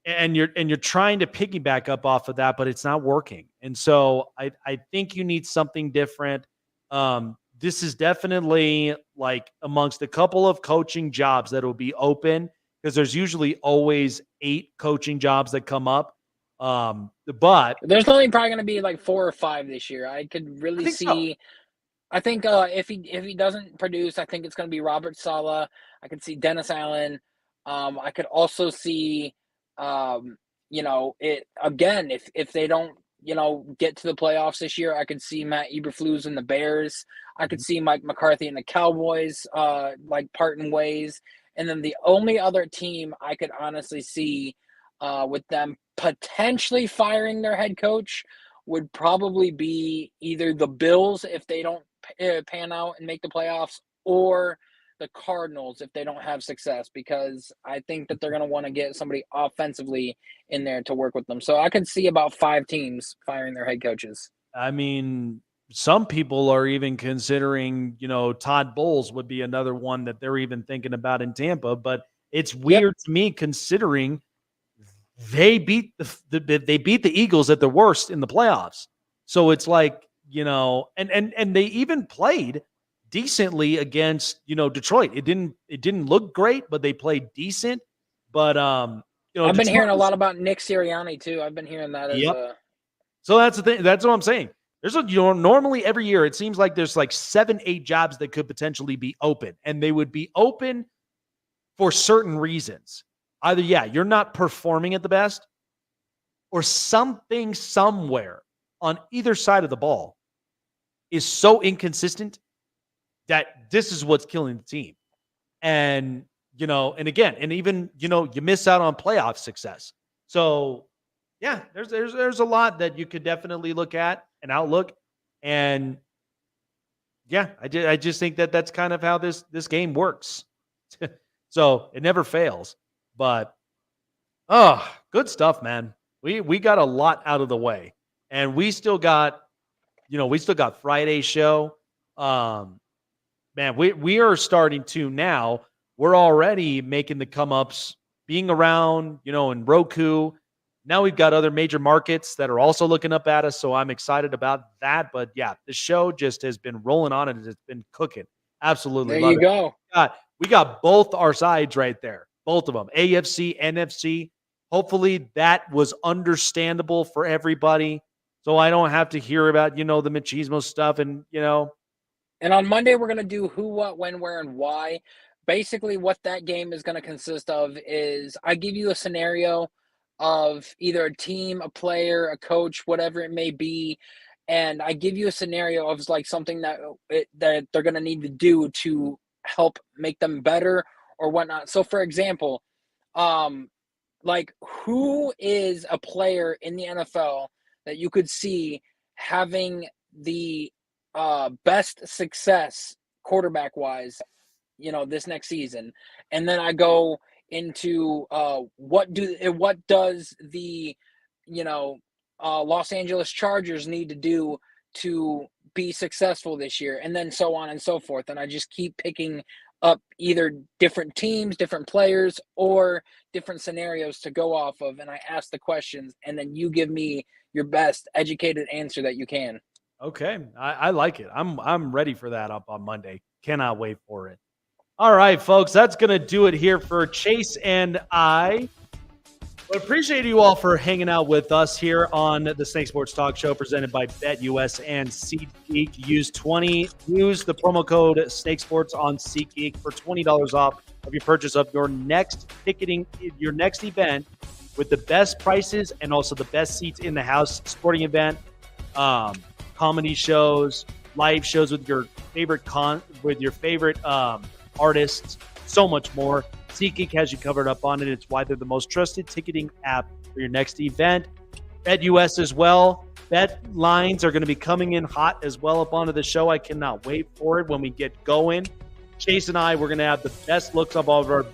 and you're trying to piggyback up off of that, but it's not working. And so I think you need something different. This is definitely like amongst a couple of coaching jobs that will be open because there's usually always 8 coaching jobs that come up. But there's only probably going to be like 4 or 5 this year. I could really see. So. I think if he doesn't produce, I think it's going to be Robert Saleh. I could see Dennis Allen. I could also see, it again if they don't, get to the playoffs this year. I could see Matt Eberflus and the Bears. I could see Mike McCarthy and the Cowboys, parting ways. And then the only other team I could honestly see with them potentially firing their head coach would probably be either the Bills if they don't pan out and make the playoffs, or the Cardinals if they don't have success, because I think that they're going to want to get somebody offensively in there to work with them. So I could see about 5 teams firing their head coaches. I mean, some people are even considering, Todd Bowles would be another one that they're even thinking about in Tampa. But it's weird to me considering they beat the Eagles at the worst in the playoffs. So it's like, and they even played decently against, Detroit. It didn't look great, but they played decent. But I've been hearing a lot about Nick Sirianni too. I've been hearing that as So that's the thing. That's what I'm saying. There's normally every year it seems like there's like 7-8 jobs that could potentially be open, and they would be open for certain reasons. Either you're not performing at the best, or something somewhere on either side of the ball is so inconsistent that this is what's killing the team. And and again, and even you miss out on playoff success. So there's a lot that you could definitely look at and outlook. And I just think that that's kind of how this game works. So it never fails. But good stuff, man. We got a lot out of the way, and we still got Friday's show. Man, we are starting to now. We're already making the come-ups, being around, in Roku. Now we've got other major markets that are also looking up at us, so I'm excited about that. But the show just has been rolling on, and it's been cooking. Absolutely. There you go. We got both our sides right there, both of them, AFC, NFC. Hopefully that was understandable for everybody, so I don't have to hear about, the machismo stuff and. And on Monday, we're going to do who, what, when, where, and why. Basically, what that game is going to consist of is I give you a scenario of either a team, a player, a coach, whatever it may be, and I give you a scenario of like something that they're going to need to do to help make them better or whatnot. So, for example, like who is a player in the NFL that you could see having the best success quarterback wise, this next season? And then I go into what does the Los Angeles Chargers need to do to be successful this year, and then so on and so forth. And I just keep picking up either different teams, different players, or different scenarios to go off of, and I ask the questions, and then you give me your best educated answer that you can. Okay, I like it. I'm ready for that up on Monday. Cannot wait for it. All right, folks, that's going to do it here for Chase and I. But appreciate you all for hanging out with us here on the Snake Sports Talk Show presented by BetUS and SeatGeek. Use the promo code SnakeSports on SeatGeek for $20 off of your purchase of your next event with the best prices and also the best seats in the house. Sporting event, comedy shows, live shows with your favorite artists, so much more. SeatGeek has you covered up on it. It's why they're the most trusted ticketing app for your next event. BetUS as well. Bet lines are going to be coming in hot as well up onto the show. I cannot wait for it when we get going. Chase and I, we're going to have the best looks of our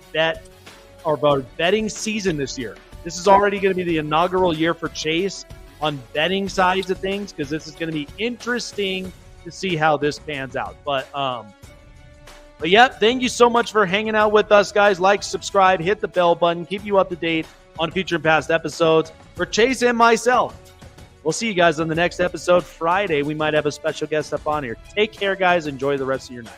betting season this year. This is already going to be the inaugural year for Chase on betting sides of things, because this is going to be interesting to see how this pans out. But yeah, thank you so much for hanging out with us, guys. Like, subscribe, hit the bell button, keep you up to date on future and past episodes. For Chase and myself, we'll see you guys on the next episode Friday. We might have a special guest up on here. Take care, guys. Enjoy the rest of your night.